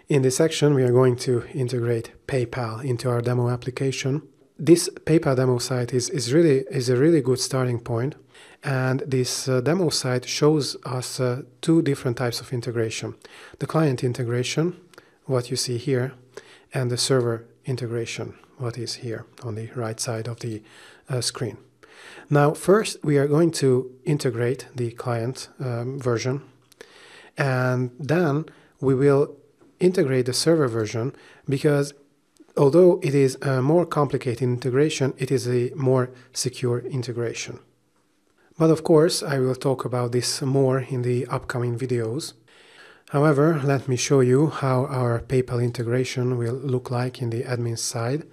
In this section, we are going to integrate PayPal into our demo application. This PayPal demo site is a really good starting point, and this demo site shows us two different types of integration: the client integration, what you see here, and the server integration, what is here on the right side of the screen. Now, first, we are going to integrate the client version, and then we will integrate the server version, because although it is a more complicated integration, it is a more secure integration. But of course, I will talk about this more in the upcoming videos. However, let me show you how our PayPal integration will look like in the admin side.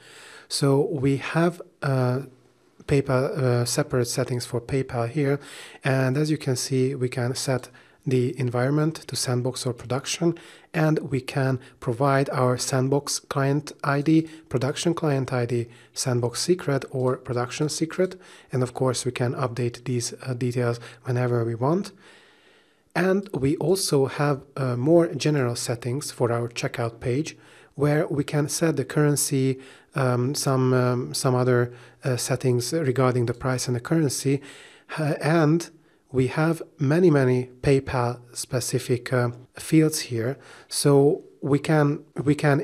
So we have PayPal separate settings for PayPal here, and as you can see, we can set the environment to sandbox or production, and we can provide our sandbox client ID, production client ID, sandbox secret or production secret, and of course we can update these details whenever we want. And we also have more general settings for our checkout page, where we can set the currency, some other settings regarding the price and the currency, and we have many PayPal specific fields here. So we can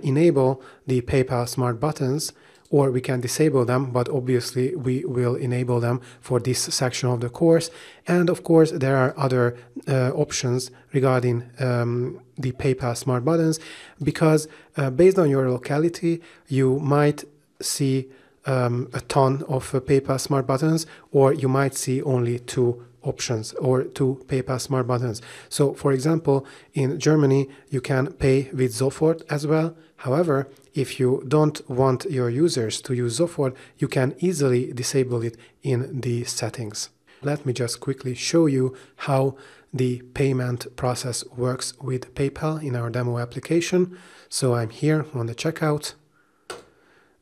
enable the PayPal smart buttons, or we can disable them, but obviously we will enable them for this section of the course. And of course, there are other options regarding the PayPal smart buttons, because based on your locality, you might see a ton of PayPal smart buttons, or you might see only two options or two PayPal smart buttons. So for example, in Germany, you can pay with Sofort as well. However, if you don't want your users to use Sofort, you can easily disable it in the settings. Let me just quickly show you how the payment process works with PayPal in our demo application. So I'm here on the checkout.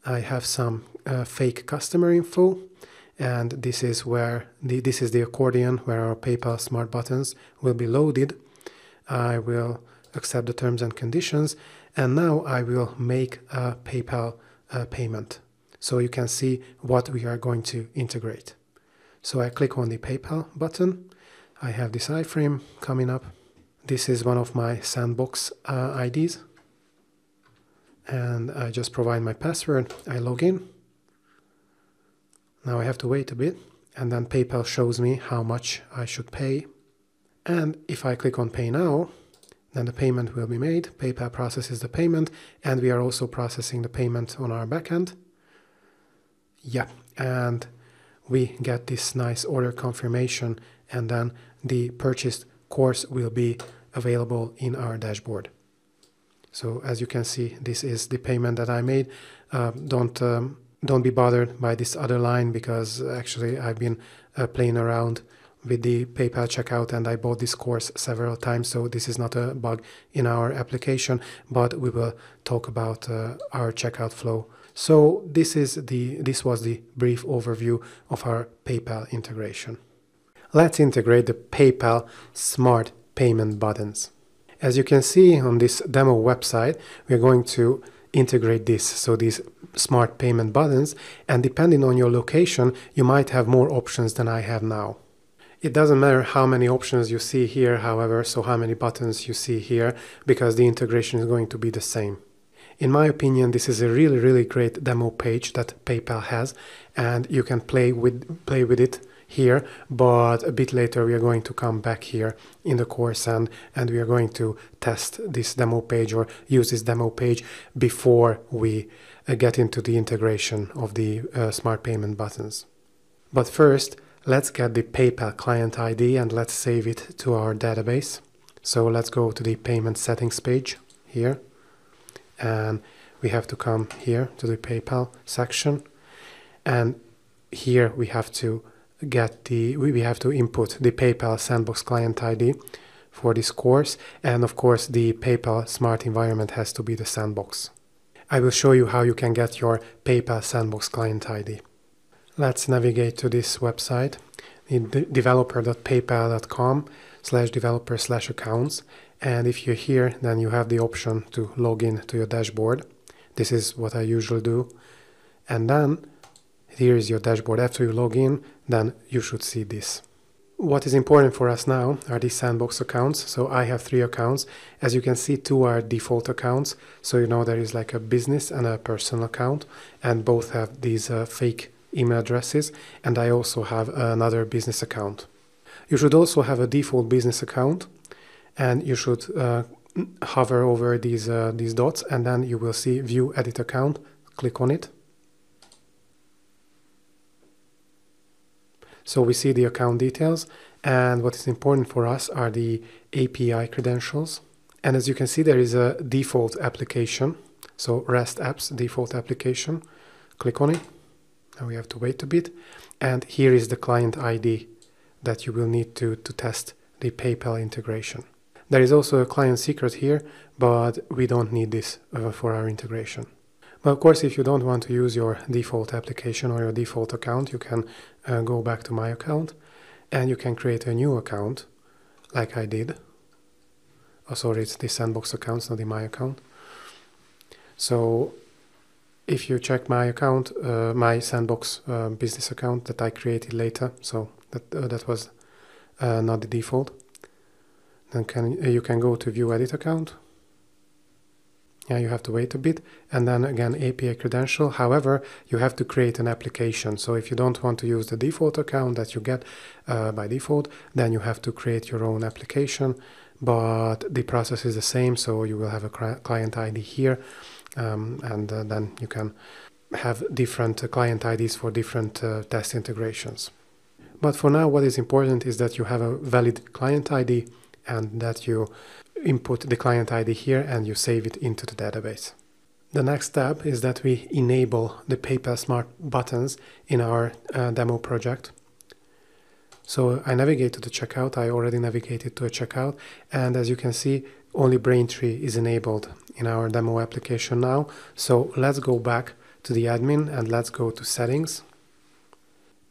I have some fake customer info, and this is where this is the accordion where our PayPal smart buttons will be loaded. I will accept the terms and conditions, and now I will make a PayPal payment. So you can see what we are going to integrate. So I click on the PayPal button. I have this iframe coming up. This is one of my sandbox IDs. And I just provide my password. I log in. Now I have to wait a bit, and then PayPal shows me how much I should pay. And if I click on Pay Now, then the payment will be made. PayPal processes the payment, and we are also processing the payment on our backend. Yeah, and we get this nice order confirmation, and then the purchased course will be available in our dashboard. So as you can see, this is the payment that I made. Don't be bothered by this other line, because actually I've been playing around with the PayPal checkout and I bought this course several times, so this is not a bug in our application, but we will talk about our checkout flow. So this was the brief overview of our PayPal integration. Let's integrate the PayPal smart payment buttons. As you can see on this demo website, we're going to integrate this, so these smart payment buttons, and depending on your location, you might have more options than I have now. It doesn't matter how many options you see here, however, so how many buttons you see here, because the integration is going to be the same. In my opinion, this is a really great demo page that PayPal has, and you can play with it here, but a bit later we are going to come back here in the course and we are going to test this demo page or use this demo page before we get into the integration of the smart payment buttons. But first, let's get the PayPal client ID and let's save it to our database. So let's go to the payment settings page here, and we have to come here to the PayPal section, and here we have to input the PayPal sandbox client ID for this course, and of course the PayPal smart environment has to be the sandbox. I will show you how you can get your PayPal sandbox client ID. Let's navigate to this website, developer.paypal.com/developer/accounts, And if you're here, then you have the option to log in to your dashboard. This is what I usually do. And then here is your dashboard. After you log in, then you should see this. What is important for us now are these sandbox accounts. So I have 3 accounts. As you can see, 2 are default accounts. So you know there is like a business and a personal account, and both have these fake email addresses. And I also have another business account. You should also have a default business account, and you should hover over these dots, and then you will see View Edit Account. Click on it. So we see the account details, and what is important for us are the API credentials. And as you can see, there is a default application. So REST apps default application. Click on it. Now we have to wait a bit. And here is the client ID that you will need to test the PayPal integration. There is also a client secret here, but we don't need this for our integration. But of course, if you don't want to use your default application or your default account, you can go back to My Account, and you can create a new account, like I did. Oh, sorry, it's the Sandbox account, not the My Account. So if you check my account, my Sandbox business account that I created later, so that was not the default, then you can go to View Edit Account. Yeah, you have to wait a bit, and then again API credential. However, you have to create an application. So if you don't want to use the default account that you get by default, then you have to create your own application. But the process is the same, so you will have a client ID here, and then you can have different client IDs for different test integrations. But for now, what is important is that you have a valid client ID and that you input the client ID here and you save it into the database. The next step is that we enable the PayPal Smart buttons in our demo project. So I navigate to the checkout. I already navigated to a checkout, and as you can see, only Braintree is enabled in our demo application now. So let's go back to the admin and let's go to settings.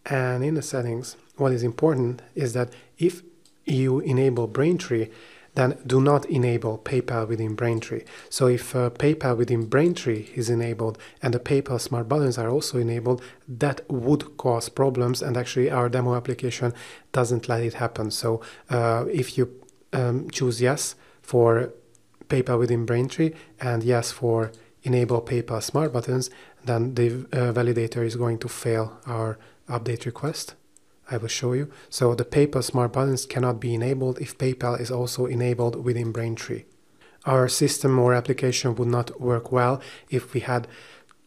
And in the settings, what is important is that if you enable Braintree, then do not enable PayPal within Braintree. So if PayPal within Braintree is enabled and the PayPal Smart buttons are also enabled, that would cause problems, and actually our demo application doesn't let it happen. So if you choose yes for PayPal within Braintree and yes for enable PayPal Smart buttons, then the validator is going to fail our update request. I will show you. So the PayPal Smart buttons cannot be enabled if PayPal is also enabled within Braintree. Our system or application would not work well if we had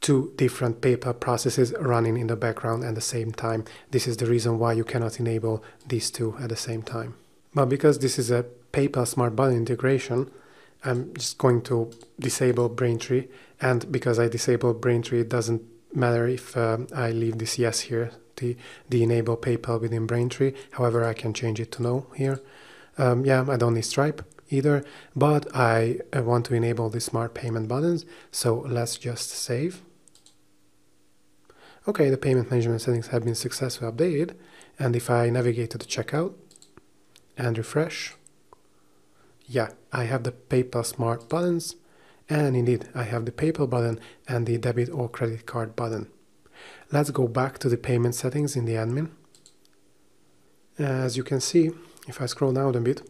2 different PayPal processes running in the background at the same time. This is the reason why you cannot enable these 2 at the same time. But because this is a PayPal Smart button integration, I'm just going to disable Braintree. And because I disable Braintree, it doesn't matter if I leave this yes here, the enable PayPal within Braintree. However, I can change it to no here. Yeah, I don't need Stripe either, but I want to enable the smart payment buttons. So let's just save. Okay, the payment management settings have been successfully updated. And if I navigate to the checkout and refresh, yeah, I have the PayPal Smart buttons. And indeed, I have the PayPal button and the debit or credit card button. Let's go back to the payment settings in the admin. As you can see, if I scroll down a bit,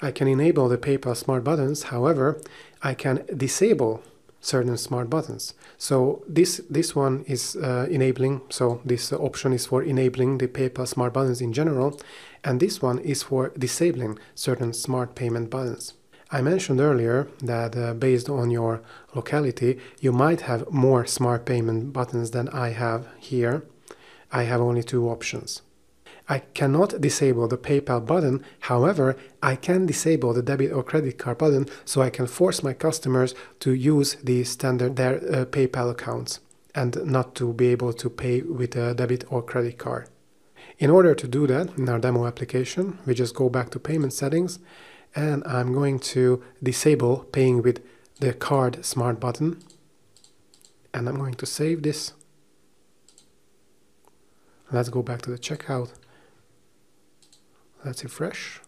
I can enable the PayPal Smart buttons. However, I can disable certain smart buttons. So this one is enabling, so this option is for enabling the PayPal Smart buttons in general, and this one is for disabling certain smart payment buttons. I mentioned earlier that based on your locality, you might have more smart payment buttons than I have here. I have only 2 options. I cannot disable the PayPal button. However, I can disable the debit or credit card button, so I can force my customers to use the standard their PayPal accounts and not to be able to pay with a debit or credit card. In order to do that, in our demo application, we just go back to payment settings, and I'm going to disable paying with the card smart button, and I'm going to save this. Let's go back to the checkout. Let's refresh.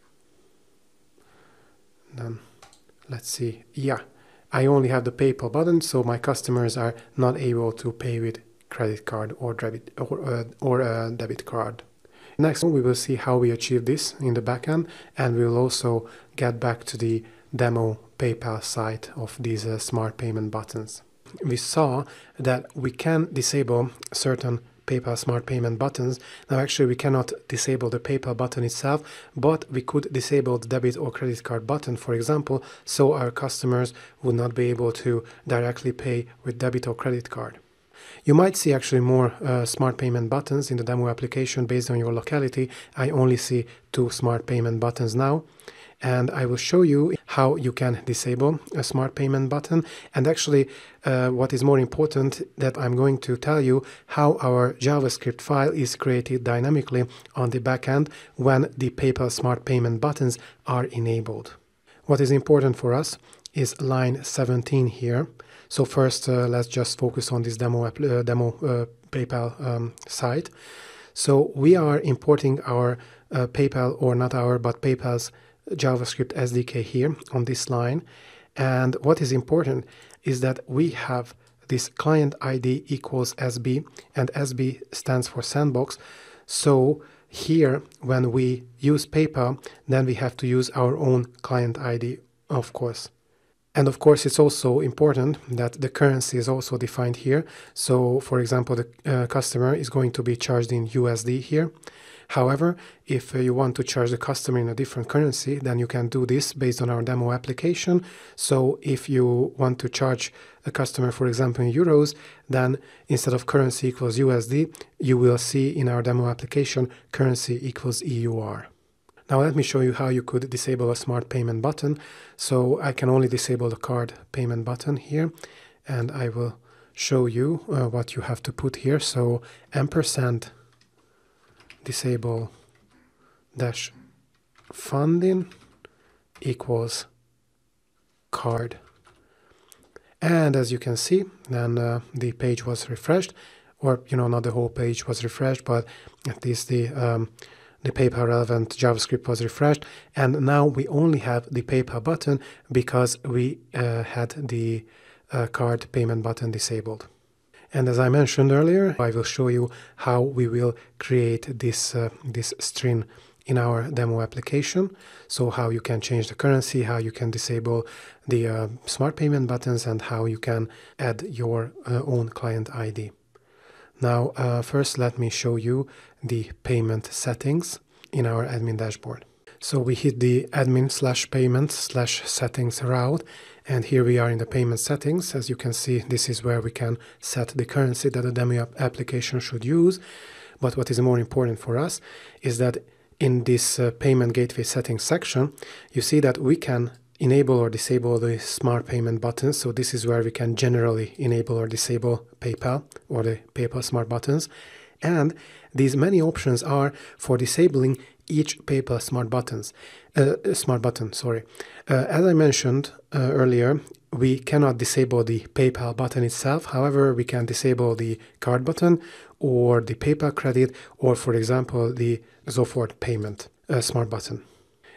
Then let's see. Yeah, I only have the PayPal button, so my customers are not able to pay with credit card or debit card. Next, we will see how we achieve this in the backend, and we will also get back to the demo PayPal site of these smart payment buttons. We saw that we can disable certain PayPal smart payment buttons. Now actually we cannot disable the PayPal button itself, but we could disable the debit or credit card button, for example, so our customers would not be able to directly pay with debit or credit card. You might see actually more smart payment buttons in the demo application based on your locality. I only see 2 smart payment buttons now. And I will show you how you can disable a smart payment button. And actually, what is more important, that I'm going to tell you how our JavaScript file is created dynamically on the backend when the PayPal smart payment buttons are enabled. What is important for us is line 17 here. So first, let's just focus on this demo PayPal site. So we are importing our PayPal, or not our, but PayPal's JavaScript SDK here on this line. And what is important is that we have this client ID equals SB, and SB stands for sandbox. So here, when we use PayPal, then we have to use our own client ID, of course. And of course, it's also important that the currency is also defined here. So for example, the customer is going to be charged in USD here. However, if you want to charge the customer in a different currency, then you can do this based on our demo application. So if you want to charge a customer, for example, in euros, then instead of currency equals USD, you will see in our demo application currency equals EUR. Now let me show you how you could disable a smart payment button. So I can only disable the card payment button here, and I will show you what you have to put here. So ampersand disable dash funding equals card. And as you can see, then the page was refreshed, or not the whole page was refreshed, but at least the PayPal relevant JavaScript was refreshed. And now we only have the PayPal button because we had the card payment button disabled. And as I mentioned earlier, I will show you how we will create this string in our demo application. So how you can change the currency, how you can disable the smart payment buttons, and how you can add your own client ID. Now, first let me show you the payment settings in our admin dashboard. So we hit the admin/payment/settings route, and here we are in the payment settings. As you can see, this is where we can set the currency that the demo application should use. But what is more important for us is that in this payment gateway settings section, you see that we can enable or disable the smart payment buttons. So this is where we can generally enable or disable PayPal or the PayPal smart buttons. And these many options are for disabling each PayPal smart button. As I mentioned earlier, we cannot disable the PayPal button itself. However, we can disable the card button or the PayPal credit, or for example, the Zofort payment smart button.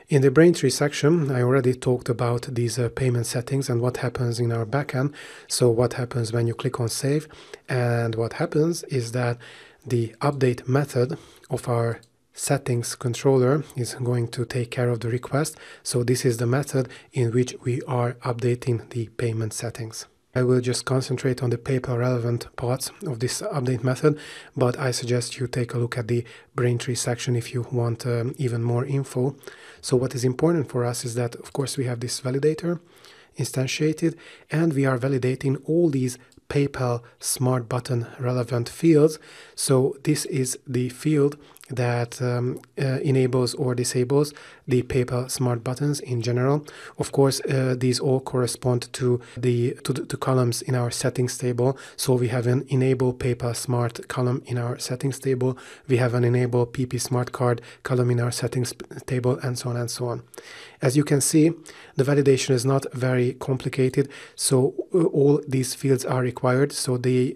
In the Braintree section, I already talked about these payment settings and what happens in our backend. So what happens when you click on save, and what happens is that the update method of our settings controller is going to take care of the request. So this is the method in which we are updating the payment settings. I will just concentrate on the PayPal relevant parts of this update method, but I suggest you take a look at the Braintree section if you want even more info. So what is important for us is that, of course, we have this validator instantiated, and we are validating all these PayPal smart button relevant fields. So this is the field that enables or disables the PayPal smart buttons in general. Of course, these all correspond to the columns in our settings table. So we have an enable PayPal smart column in our settings table. We have an enable PP smart card column in our settings table, and so on and so on. As you can see, the validation is not very complicated. So all these fields are required. So they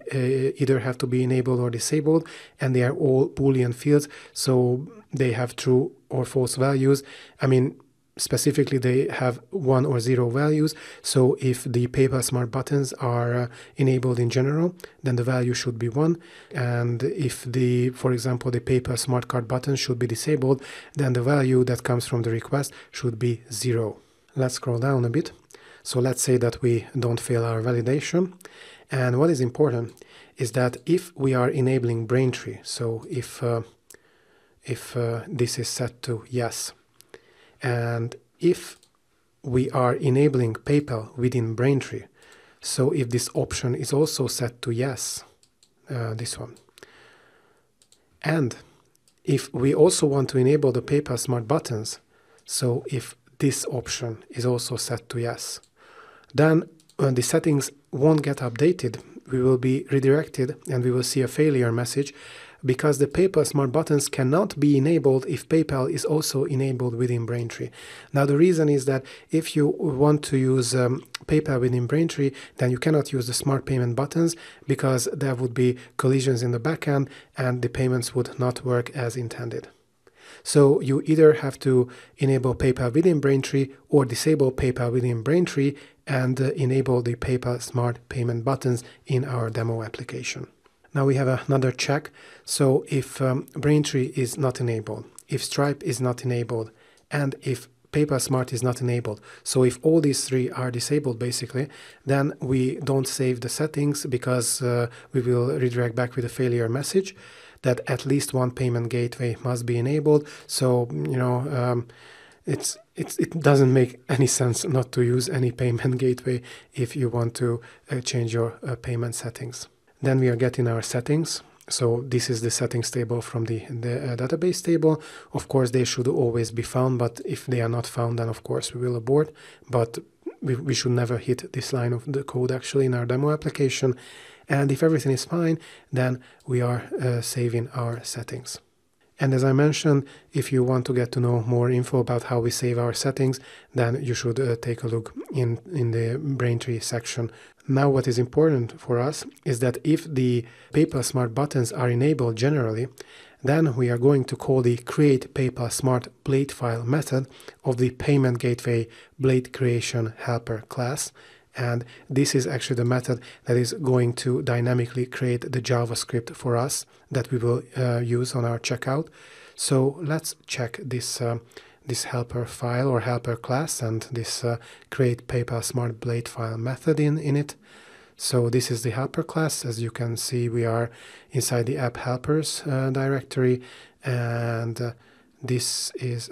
either have to be enabled or disabled, and they are all Boolean fields. So they have true or false values. I mean, specifically they have 1 or 0 values. So if the PayPal Smart buttons are enabled in general, then the value should be 1. And if for example, the PayPal Smart Card button should be disabled, then the value that comes from the request should be 0. Let's scroll down a bit. So let's say that we don't fail our validation. And what is important is that if we are enabling Braintree, so if this is set to yes, and if we are enabling PayPal within Braintree, so if this option is also set to yes, this one, and if we also want to enable the PayPal Smart buttons, so if this option is also set to yes, then when the settings won't get updated, we will be redirected and we will see a failure message, because the PayPal Smart buttons cannot be enabled if PayPal is also enabled within Braintree. Now the reason is that if you want to use PayPal within Braintree, then you cannot use the smart payment buttons, because there would be collisions in the backend and the payments would not work as intended. So you either have to enable PayPal within Braintree or disable PayPal within Braintree and enable the PayPal Smart Payment buttons in our demo application. Now we have another check. So if Braintree is not enabled, if Stripe is not enabled, and if PayPal Smart is not enabled, so if all these 3 are disabled basically, then we don't save the settings, because we will redirect back with a failure message that at least 1 payment gateway must be enabled. So, you know, it doesn't make any sense not to use any payment gateway if you want to change your payment settings. Then we are getting our settings. So this is the settings table from the database table. Of course, they should always be found, but if they are not found, then of course we will abort. But we should never hit this line of the code actually in our demo application. And if everything is fine, then we are saving our settings. And as I mentioned, if you want to get to know more info about how we save our settings, then you should take a look in the Braintree section. Now what is important for us is that if the PayPal Smart buttons are enabled generally, then we are going to call the create PayPal Smart blade file method of the payment gateway blade creation helper class. And this is actually the method that is going to dynamically create the JavaScript for us that we will use on our checkout. So let's check this this helper file or helper class and this create PayPal Smart blade file method in it. So this is the helper class. As you can see, we are inside the app helpers directory, and this is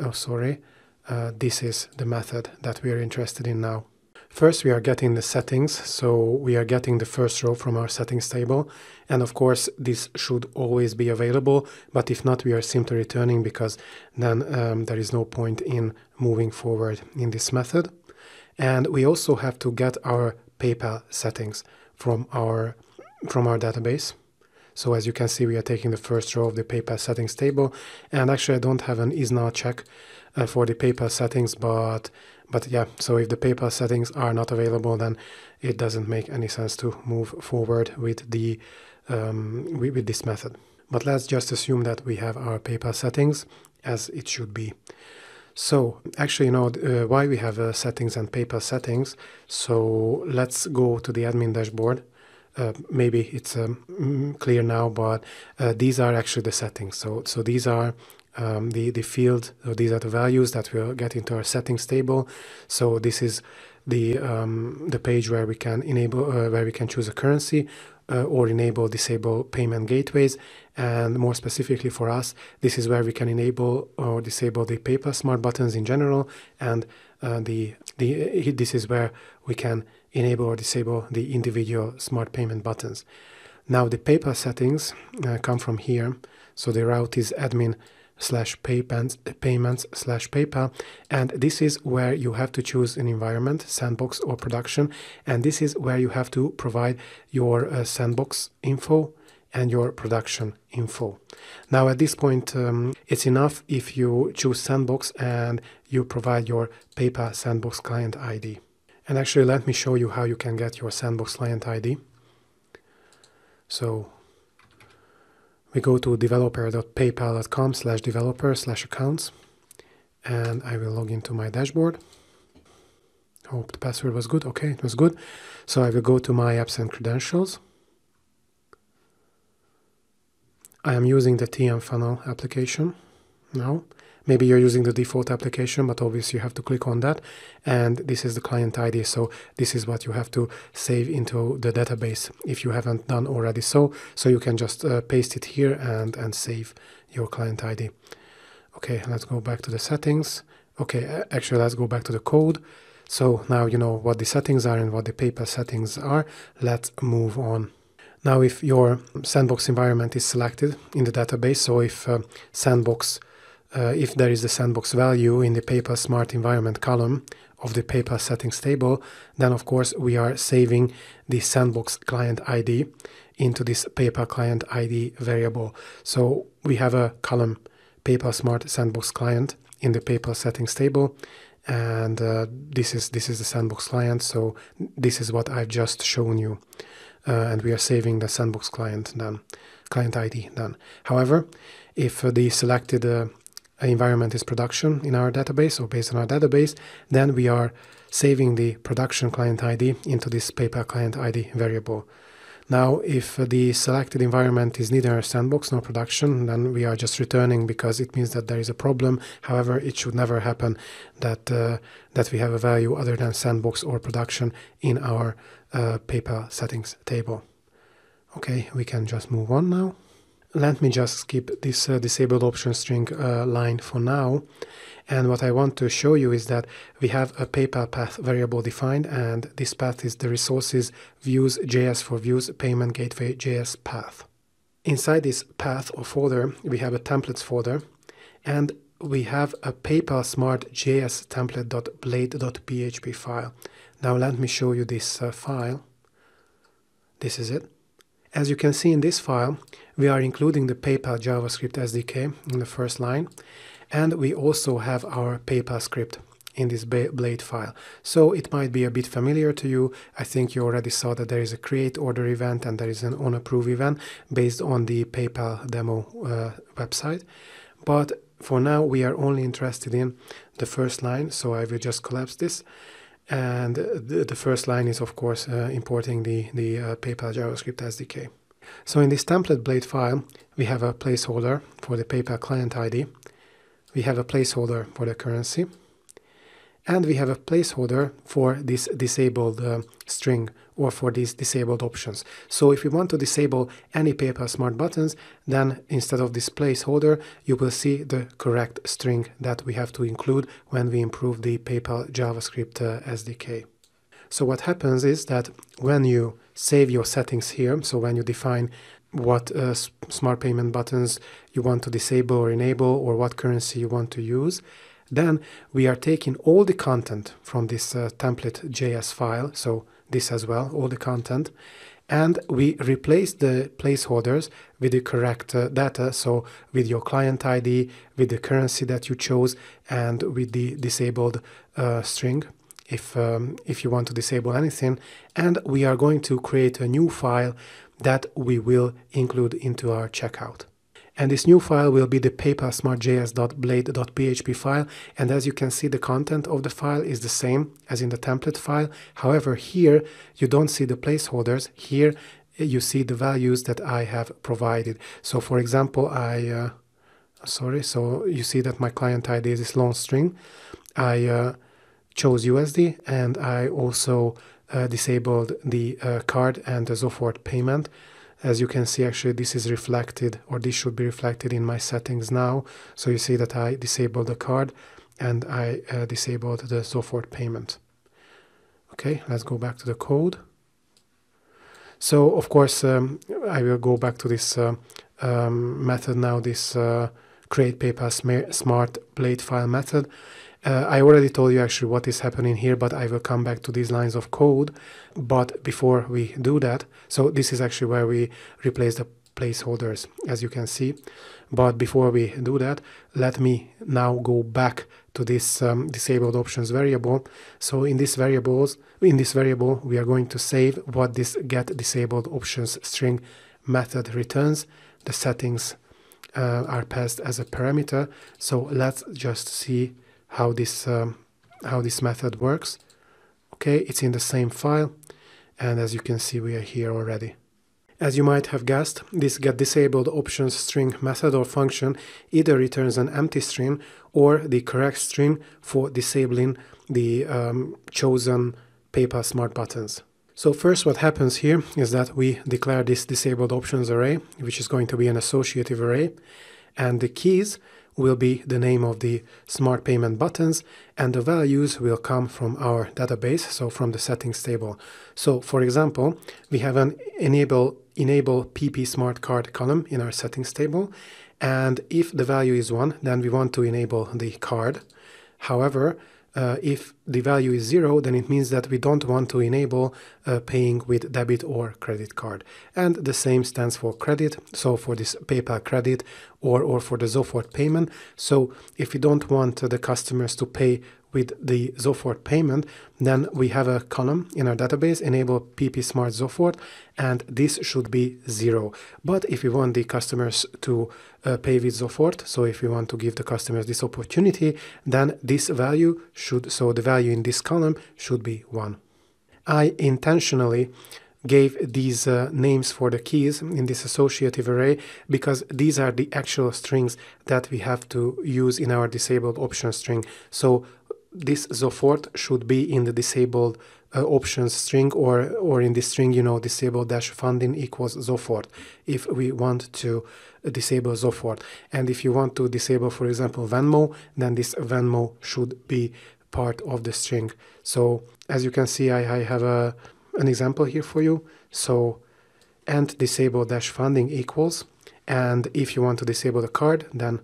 this is the method that we are interested in now. First, we are getting the settings, so we are getting the first row from our settings table, and of course this should always be available, but if not, we are simply returning, because then there is no point in moving forward in this method. And we also have to get our PayPal settings from our database. So as you can see, we are taking the first row of the PayPal settings table, and actually I don't have an is not check for the PayPal settings, but yeah, so if the PayPal settings are not available, then it doesn't make any sense to move forward with the with this method. But let's just assume that we have our PayPal settings as it should be. So actually, you know, why we have settings and PayPal settings. So let's go to the admin dashboard. Maybe it's clear now, but these are actually the settings. So these are the field, these are the values that we'll get into our settings table. So this is the page where we can enable, where we can choose a currency or enable, disable payment gateways. And more specifically for us, this is where we can enable or disable the PayPal Smart buttons in general. And this is where we can enable or disable the individual smart payment buttons. Now the PayPal settings come from here. So the route is admin/payments/PayPal, and this is where you have to choose an environment, sandbox or production, and this is where you have to provide your sandbox info and your production info. Now at this point, it's enough if you choose sandbox and you provide your PayPal sandbox client ID. And actually, let me show you how you can get your sandbox client ID. So we go to developer.paypal.com/developer/accounts, and I will log into my dashboard. Hope the password was good. Okay, it was good. So I will go to my apps and credentials. I am using the TM funnel application now. Maybe you're using the default application, but obviously you have to click on that. And this is the client ID. So this is what you have to save into the database if you haven't done already so. So you can just paste it here and save your client ID. Okay, let's go back to the settings. Okay, actually, let's go back to the code. So now you know what the settings are and what the PayPal settings are. Let's move on. Now, if your sandbox environment is selected in the database, so if if there is the sandbox value in the PayPal Smart Environment column of the PayPal settings table, then of course we are saving the sandbox client ID into this PayPal client ID variable. So we have a column PayPal Smart Sandbox Client in the PayPal settings table, and this is the sandbox client. So this is what I've just shown you, and we are saving the sandbox client ID then. However, if the selected environment is production in our database or based on our database, then we are saving the production client ID into this PayPal client ID variable. Now, if the selected environment is neither sandbox nor production, then we are just returning because it means that there is a problem. However, it should never happen that that we have a value other than sandbox or production in our PayPal settings table. Okay, we can just move on now. Let me just skip this disabled option string line for now. And what I want to show you is that we have a PayPal path variable defined, and this path is the resources views.js for views payment gateway.js path. Inside this path or folder, we have a templates folder, and we have a PayPal smart JS template.blade.php file. Now let me show you this file. This is it. As you can see in this file, we are including the PayPal JavaScript SDK in the first line, and we also have our PayPal script in this Blade file. So it might be a bit familiar to you. I think you already saw that there is a create order event and there is an OnApprove event based on the PayPal demo website. But for now, we are only interested in the first line, so I will just collapse this. And the first line is, of course, importing the PayPal JavaScript SDK. So in this template Blade file, we have a placeholder for the PayPal client ID. We have a placeholder for the currency. And we have a placeholder for this disabled string or for these disabled options. So if we want to disable any PayPal Smart buttons, then instead of this placeholder, you will see the correct string that we have to include when we improve the PayPal JavaScript SDK. So what happens is that when you save your settings here, so when you define what smart payment buttons you want to disable or enable or what currency you want to use, then we are taking all the content from this template.js file, so this as well, all the content, and we replace the placeholders with the correct data, so with your client ID, with the currency that you chose, and with the disabled string, if you want to disable anything. And we are going to create a new file that we will include into our checkout. And this new file will be the PayPal smartjs.blade.php file. And as you can see, the content of the file is the same as in the template file. However, here you don't see the placeholders. Here you see the values that I have provided. So for example, so you see that my client ID is this long string. I chose USD, and I also disabled the card and the so forth payment. As you can see, actually, this is reflected, or this should be reflected in my settings now. So you see that I disabled the card and I disabled the so forth payment. Okay, let's go back to the code. So, of course, I will go back to this method now, this create PayPal smart blade file method. I already told you actually what is happening here, but I will come back to these lines of code. But before we do that, so this is actually where we replace the placeholders, as you can see. But before we do that, let me now go back to this disabled options variable. So in this variable, we are going to save what this get disabled options string method returns. The settings are passed as a parameter. So let's just see how this method works. Okay, it's in the same file, and as you can see, we are here already. As you might have guessed, this getDisabled_options string method or function either returns an empty string or the correct string for disabling the chosen PayPal Smart buttons. So first what happens here is that we declare this disabled options array, which is going to be an associative array, and the keys will be the name of the smart payment buttons, and the values will come from our database, so from the settings table. So for example, we have an enable PP smart card column in our settings table, and if the value is 1, then we want to enable the card. However, if the value is 0, then it means that we don't want to enable paying with debit or credit card. And the same stands for credit, so for this PayPal credit or for the Zofort payment. So if we don't want the customers to pay with the Zofort payment, then we have a column in our database, enable PP Smart Zofort, and this should be 0. But if we want the customers to pay with Zofort, so if we want to give the customers this opportunity, then this value should, so the value in this column should be 1. I intentionally gave these names for the keys in this associative array because these are the actual strings that we have to use in our disabled option string. So this Zofort should be in the disabled options string, or in this string, you know, disable-funding equals Zofort if we want to disable Zofort. And if you want to disable, for example, Venmo, then this Venmo should be part of the string. So as you can see, I have an example here for you. So and disable-funding equals, and if you want to disable the card, then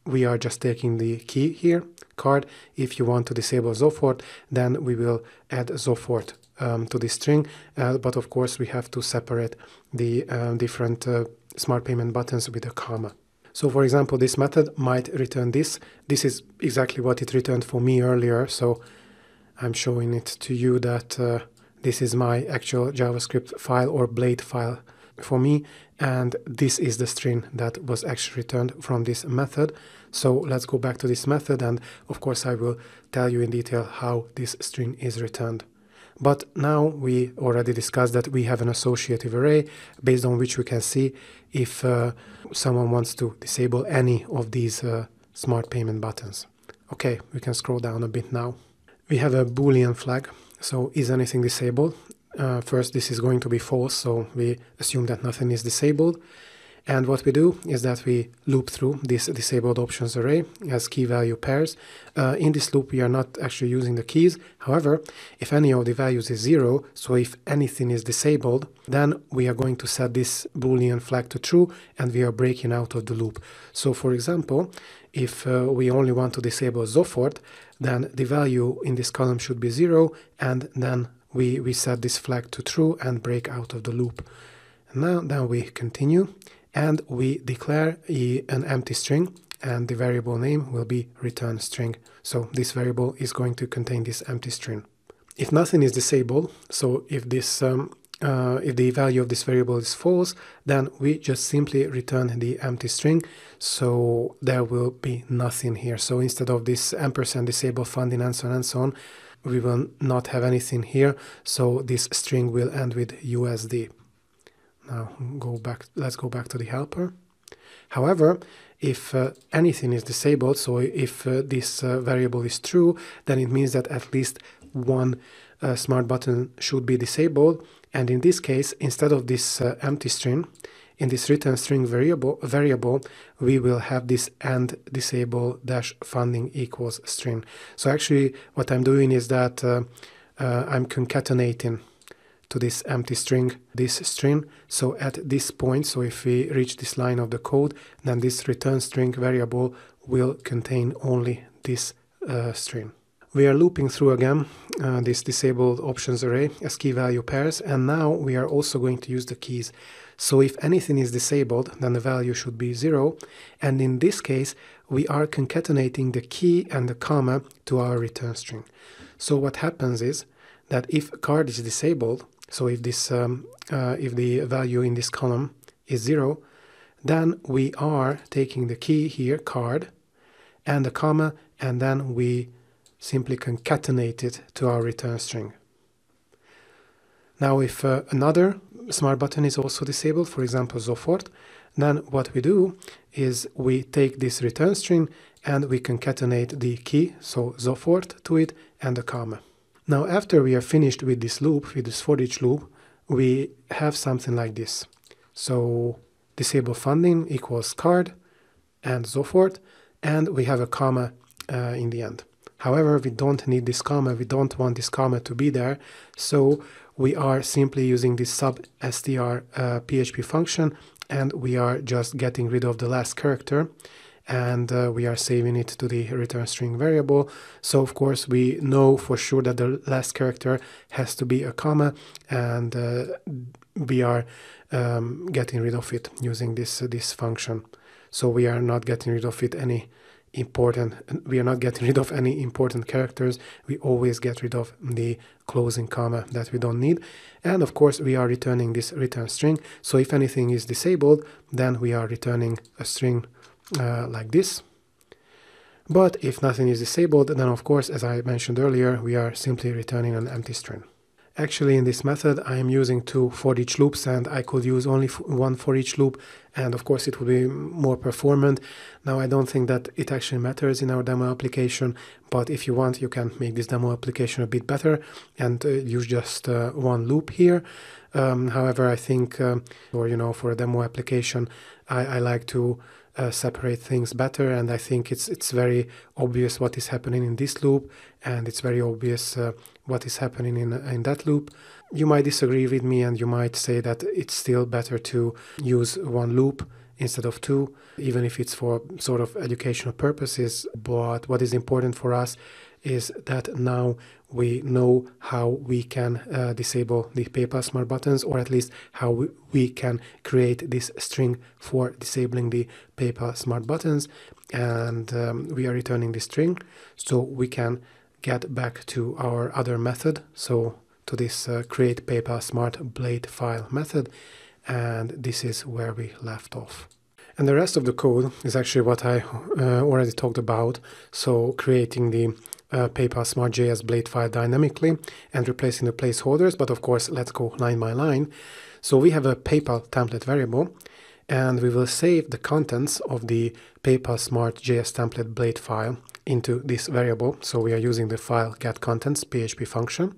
we are just taking the key here, card. If you want to disable Zofort, then we will add Zofort to this string, but of course we have to separate the different smart payment buttons with a comma. So for example, this method might return this. This is exactly what it returned for me earlier, so I'm showing it to you that this is my actual JavaScript file or Blade file for me, and this is the string that was actually returned from this method. So let's go back to this method, and of course I will tell you in detail how this string is returned. But now we already discussed that we have an associative array based on which we can see if someone wants to disable any of these smart payment buttons. Okay, we can scroll down a bit now. We have a Boolean flag, so is anything disabled? First, this is going to be false, so we assume that nothing is disabled. And what we do is that we loop through this disabled options array as key value pairs. In this loop, we are not actually using the keys. However, if any of the values is 0, so if anything is disabled, then we are going to set this Boolean flag to true, and we are breaking out of the loop. So for example, if we only want to disable Zofort, then the value in this column should be 0, and then we set this flag to true and break out of the loop. Now then we continue, and we declare an empty string, and the variable name will be return string. So this variable is going to contain this empty string. If nothing is disabled, so if this if the value of this variable is false, then we just simply return the empty string, so there will be nothing here. So instead of this ampersand disable funding and so on, we will not have anything here, so this string will end with USD. Now let's go back to the helper. However, if anything is disabled, so if this variable is true, then it means that at least one smart button should be disabled. And in this case, instead of this empty string, in this return string variable, we will have this end disable-funding equals string. So actually what I'm doing is that I'm concatenating to this empty string this string. So at this point, so if we reach this line of the code, then this return string variable will contain only this string. We are looping through again this disabled options array as key value pairs, and now we are also going to use the keys. So if anything is disabled, then the value should be 0, and in this case we are concatenating the key and the comma to our return string. So what happens is that if card is disabled, so if this if the value in this column is 0, then we are taking the key here, card, and the comma, and then we simply concatenate it to our return string. Now, if another smart button is also disabled, for example, sofort, then what we do is we take this return string and we concatenate the key, so sofort, to it and a comma. Now, after we are finished with this loop, with this for each loop, we have something like this. So disable funding equals card and sofort, and we have a comma in the end. However, we don't need this comma, we don't want this comma to be there, so we are simply using this sub-str PHP function, and we are just getting rid of the last character, and we are saving it to the return string variable. So of course we know for sure that the last character has to be a comma, and we are getting rid of it using this function. So we are not getting rid of any important characters. We always get rid of the closing comma that we don't need. And of course we are returning this return string. So if anything is disabled, then we are returning a string like this. But if nothing is disabled, then of course, as I mentioned earlier, we are simply returning an empty string. Actually, in this method, I am using 2 for each loops, and I could use only one for each loop, and of course it would be more performant. Now, I don't think that it actually matters in our demo application, but if you want, you can make this demo application a bit better and use just one loop here. However, I think, for a demo application, I like to separate things better, and I think it's very obvious what is happening in this loop, and it's very obvious what is happening in that loop. You might disagree with me, and you might say that it's still better to use one loop instead of two, even if it's for sort of educational purposes. But what is important for us is that now we know how we can disable the PayPal smart buttons, or at least how we can create this string for disabling the PayPal smart buttons. And we are returning this string, so we can get back to our other method, so to this create PayPal smart blade file method, and this is where we left off. And the rest of the code is actually what I already talked about, so creating the PayPal Smart.js blade file dynamically and replacing the placeholders. But of course, let's go line by line. So we have a PayPal template variable, and we will save the contents of the PayPal Smart.js template blade file into this variable. So we are using the file getContents PHP function.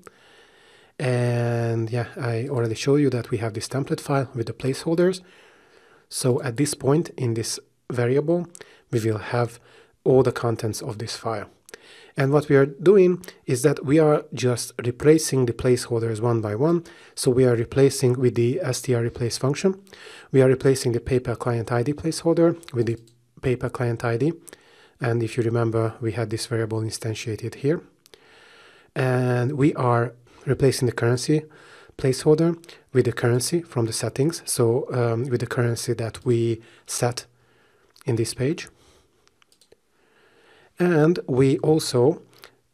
And yeah, I already showed you that we have this template file with the placeholders. So at this point in this variable, we will have all the contents of this file. And what we are doing is that we are just replacing the placeholders one by one. So we are replacing with the strReplace function. We are replacing the PayPal client ID placeholder with the PayPal client ID. And if you remember, we had this variable instantiated here. And we are replacing the currency placeholder with the currency from the settings. So with the currency that we set in this page. And we also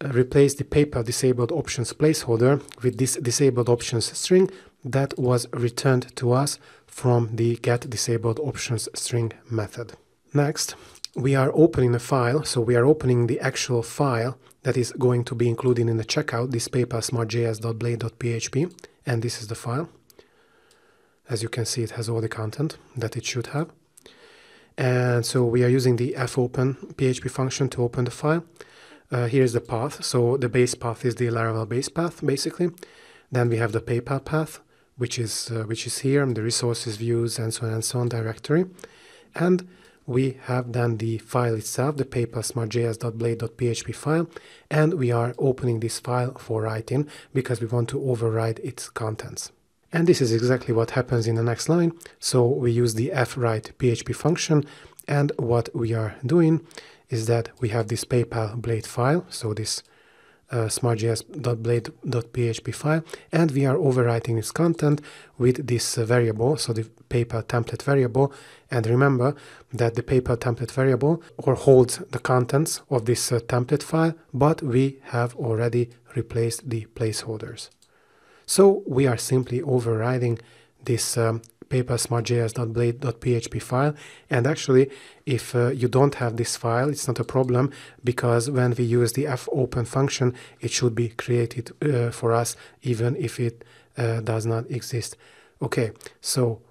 replace the PayPal disabled options placeholder with this disabled options string that was returned to us from the get disabled options string method. Next, we are opening a file. So we are opening the actual file that is going to be included in the checkout, this PayPal smart.js.blade.php, and this is the file. As you can see, it has all the content that it should have. And so we are using the fopen PHP function to open the file. Here is the path. So the base path is the Laravel base path, basically. Then we have the PayPal path, which is here, the resources, views, and so on directory. And we have then the file itself, the PayPal smart.js.blade.php file, and we are opening this file for writing because we want to override its contents. And this is exactly what happens in the next line. So we use the fwrite PHP function, and what we are doing is that we have this PayPal blade file, so this smart.js.blade.php file, and we are overwriting its content with this variable, so the PayPal template variable. And remember that the PayPal template variable holds the contents of this template file, but we have already replaced the placeholders. So we are simply overriding this paper.smart.js.blade.php file. And actually, if you don't have this file, it's not a problem, because when we use the fopen function, it should be created for us, even if it does not exist. Okay, so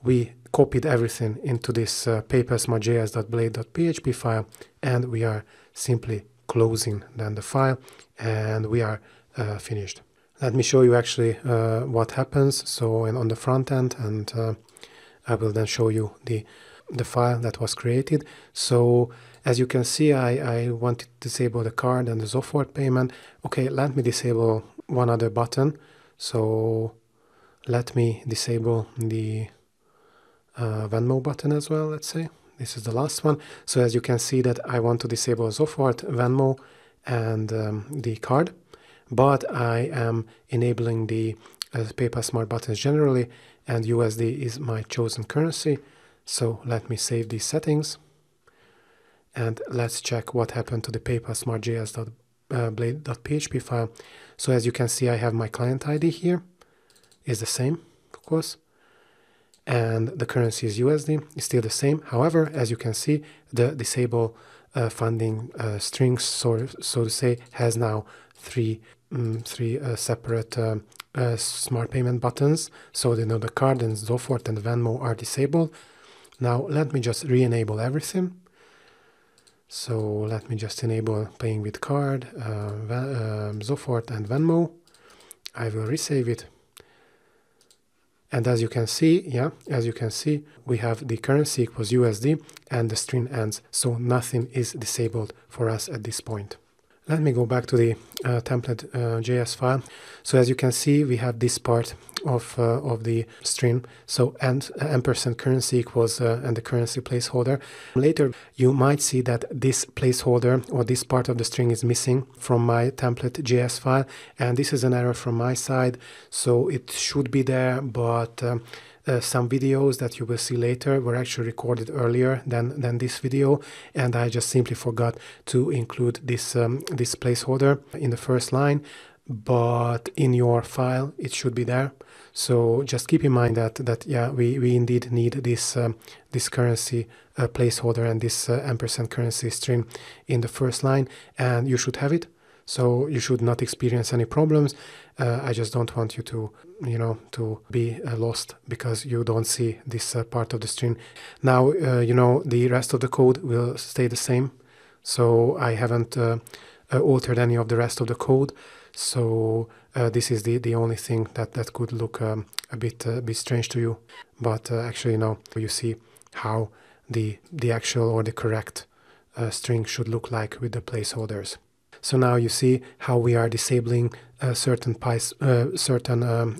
we copied everything into this paper.smart.js.blade.php file, and we are simply closing then the file, and we are finished. Let me show you actually what happens. So on the front end, and I will then show you the file that was created. So as you can see, I want to disable the card and the so forth payment. Okay, let me disable one other button. So let me disable the Venmo button as well, let's say. This is the last one. So as you can see that I want to disable so forth, Venmo, and the card, but I am enabling the Paper Smart buttons generally, and USD is my chosen currency. So let me save these settings, and let's check what happened to the paper.smart.js.blade.php file. So as you can see, I have my client ID here, is the same, of course, and the currency is USD, is still the same. However, as you can see, the disable funding strings, so to say, has now three separate smart payment buttons. So the card and so forth and Venmo are disabled. Now let me just re-enable everything. So let me just enable paying with card, so forth and Venmo. I will resave it. And as you can see, we have the currency equals USD and the string ends. So nothing is disabled for us at this point. Let me go back to the template JS file. So as you can see, we have this part of the string. So ampersand currency equals and the currency placeholder. Later, you might see that this placeholder or this part of the string is missing from my template JS file. And this is an error from my side. So it should be there, but some videos that you will see later were actually recorded earlier than this video, and I just simply forgot to include this this placeholder in the first line, but in your file it should be there. So just keep in mind that yeah, we indeed need this this currency placeholder and this ampersand currency string in the first line, and you should have it. So you should not experience any problems. I just don't want you to, to be lost because you don't see this part of the string. Now, the rest of the code will stay the same. So I haven't altered any of the rest of the code. So this is the only thing that could look a bit strange to you. But actually, you see how the actual or the correct string should look like with the placeholders. So now you see how we are disabling certain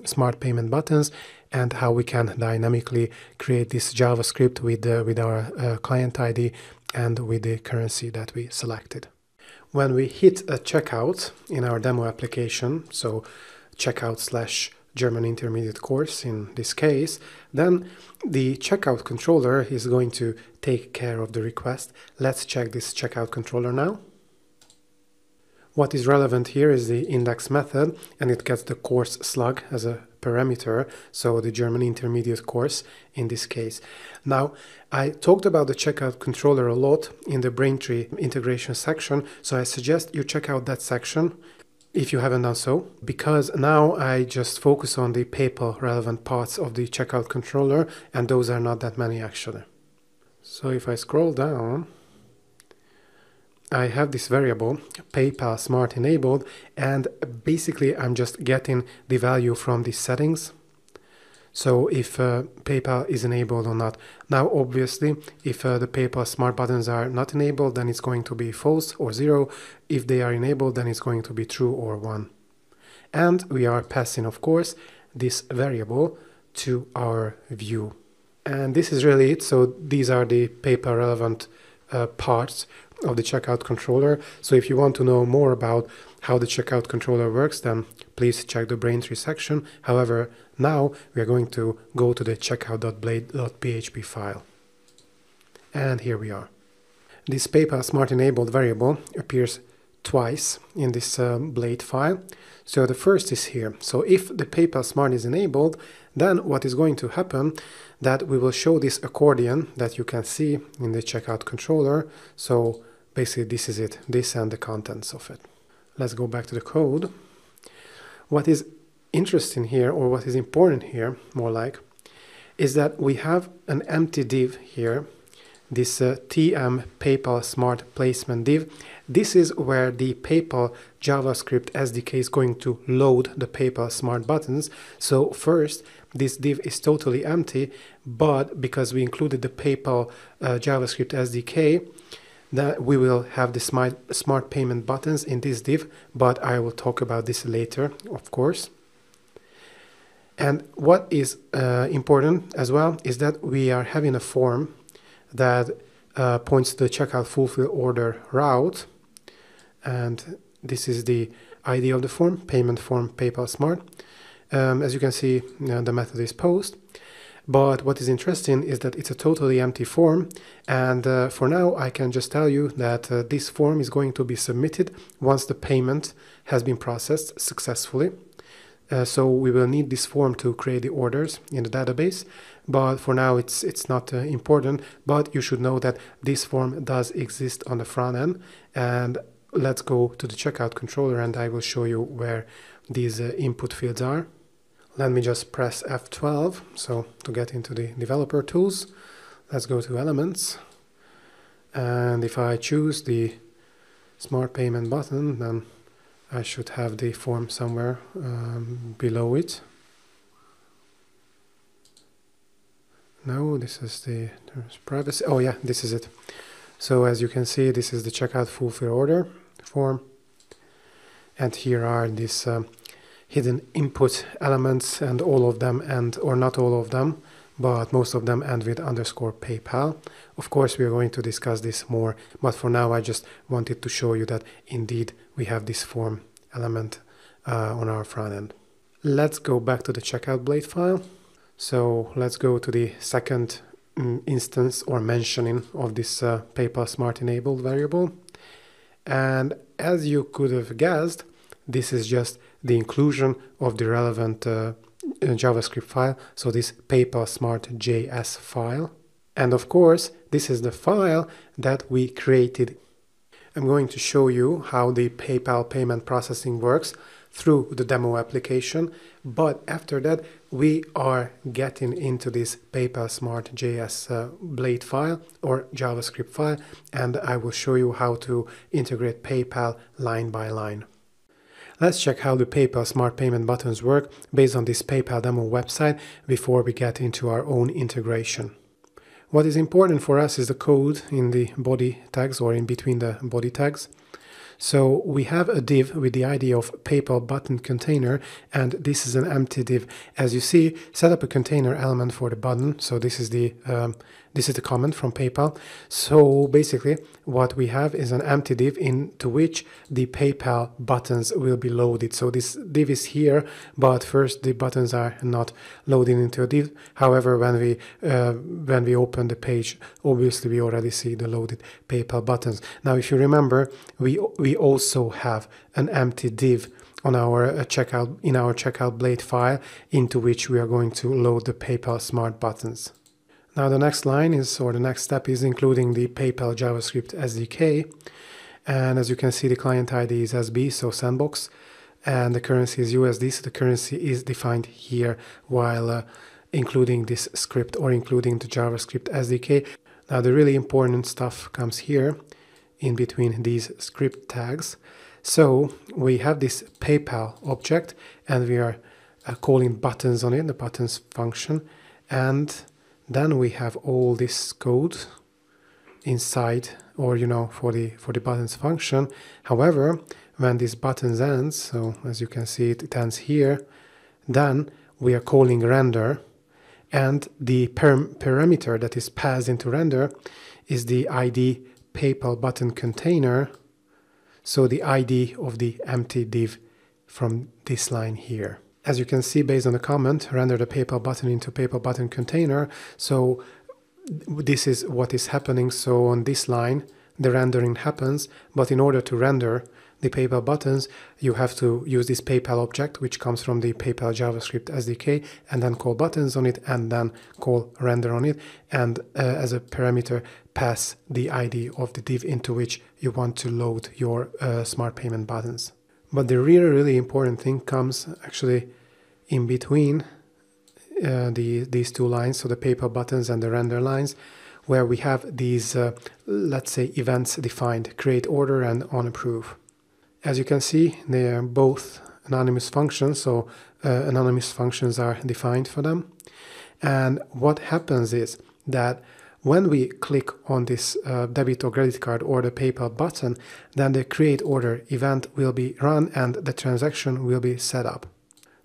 smart payment buttons, and how we can dynamically create this JavaScript with our client ID and with the currency that we selected. When we hit a checkout in our demo application, so checkout/German Intermediate course in this case, then the checkout controller is going to take care of the request. Let's check this checkout controller now. What is relevant here is the index method, and it gets the course slug as a parameter, so the German Intermediate course in this case. Now, I talked about the checkout controller a lot in the Braintree integration section, so I suggest you check out that section if you haven't done so, because now I just focus on the paper relevant parts of the checkout controller, and those are not that many actually. So if I scroll down, I have this variable PayPal Smart enabled, and basically I'm just getting the value from the settings. So if PayPal is enabled or not. Now obviously if the PayPal Smart buttons are not enabled, then it's going to be false or 0. If they are enabled, then it's going to be true or 1. And we are passing, of course, this variable to our view. And this is really it. So these are the PayPal relevant parts of the checkout controller. So if you want to know more about how the checkout controller works, then please check the Braintree section. However, now we are going to go to the checkout.blade.php file. And here we are. This PayPal Smart enabled variable appears twice in this blade file. So the first is here. So if the PayPal Smart is enabled, then what is going to happen that we will show this accordion that you can see in the checkout controller. So basically this is it, this and the contents of it. Let's go back to the code. What is interesting here, or what is important here, more like, is that we have an empty div here, this TM PayPal Smart Placement div. This is where the PayPal JavaScript SDK is going to load the PayPal Smart buttons. So first, this div is totally empty, but because we included the PayPal JavaScript SDK, that we will have the smart payment buttons in this div, but I will talk about this later, of course. And what is important as well is that we are having a form that points to the checkout fulfill order route. And this is the ID of the form, payment form PayPal Smart. As you can see, the method is post. But what is interesting is that it's a totally empty form. And for now, I can just tell you that this form is going to be submitted once the payment has been processed successfully. So we will need this form to create the orders in the database, but for now it's not important. But you should know that this form does exist on the front end. And let's go to the checkout controller and I will show you where these input fields are. Let me just press F12 so to get into the developer tools. Let's go to elements, and if I choose the smart payment button, then I should have the form somewhere below it. No, this is the privacy. Oh yeah, this is it. So as you can see, this is the checkout fulfill order form. And here are these hidden input elements, and all of them or not all of them, but most of them end with _PayPal. Of course, we are going to discuss this more, but for now I just wanted to show you that indeed we have this form element on our front end. Let's go back to the checkout blade file. So let's go to the second instance or mentioning of this PayPal Smart enabled variable. And as you could have guessed, this is just the inclusion of the relevant JavaScript file, so this PayPal Smart JS file. And of course, this is the file that we created. I'm going to show you how the PayPal payment processing works through the demo application, but after that we are getting into this PayPal Smart JS blade file or JavaScript file, and I will show you how to integrate PayPal line by line. Let's check how the PayPal Smart Payment buttons work based on this PayPal demo website before we get into our own integration. What is important for us is the code in the body tags or in between the body tags. So we have a div with the ID of PayPal button container, and this is an empty div. As you see, set up a container element for the button. So this is the comment from PayPal. So basically what we have is an empty div into which the PayPal buttons will be loaded. So this div is here, but first the buttons are not loaded into a div. However, when we open the page, obviously we already see the loaded PayPal buttons. Now, if you remember, we also have an empty div on our checkout blade file into which we are going to load the PayPal Smart buttons. Now the next line is, or the next step is including the PayPal JavaScript SDK. And as you can see, the client ID is SB, so sandbox, and the currency is USD, so the currency is defined here while including this script or including the JavaScript SDK. Now the really important stuff comes here in between these script tags. So we have this PayPal object and we are calling buttons on it, the buttons function, and then we have all this code inside, or for the buttons function. However, when this buttons ends, so as you can see it ends here, then we are calling render, and the parameter that is passed into render is the ID PayPal button container, so the ID of the empty div from this line here. As you can see, based on the comment, render the PayPal button into PayPal button container. So this is what is happening. So on this line, the rendering happens, but in order to render the PayPal buttons, you have to use this PayPal object, which comes from the PayPal JavaScript SDK, and then call buttons on it, and then call render on it, and as a parameter, pass the ID of the div into which you want to load your smart payment buttons. But the really important thing comes actually in between these two lines, so the PayPal buttons and the render lines, where we have these, let's say, events defined, create order and OnApprove. As you can see, they are both anonymous functions, so anonymous functions are defined for them. And what happens is that when we click on this debit or credit card or the PayPal button, then the create order event will be run and the transaction will be set up.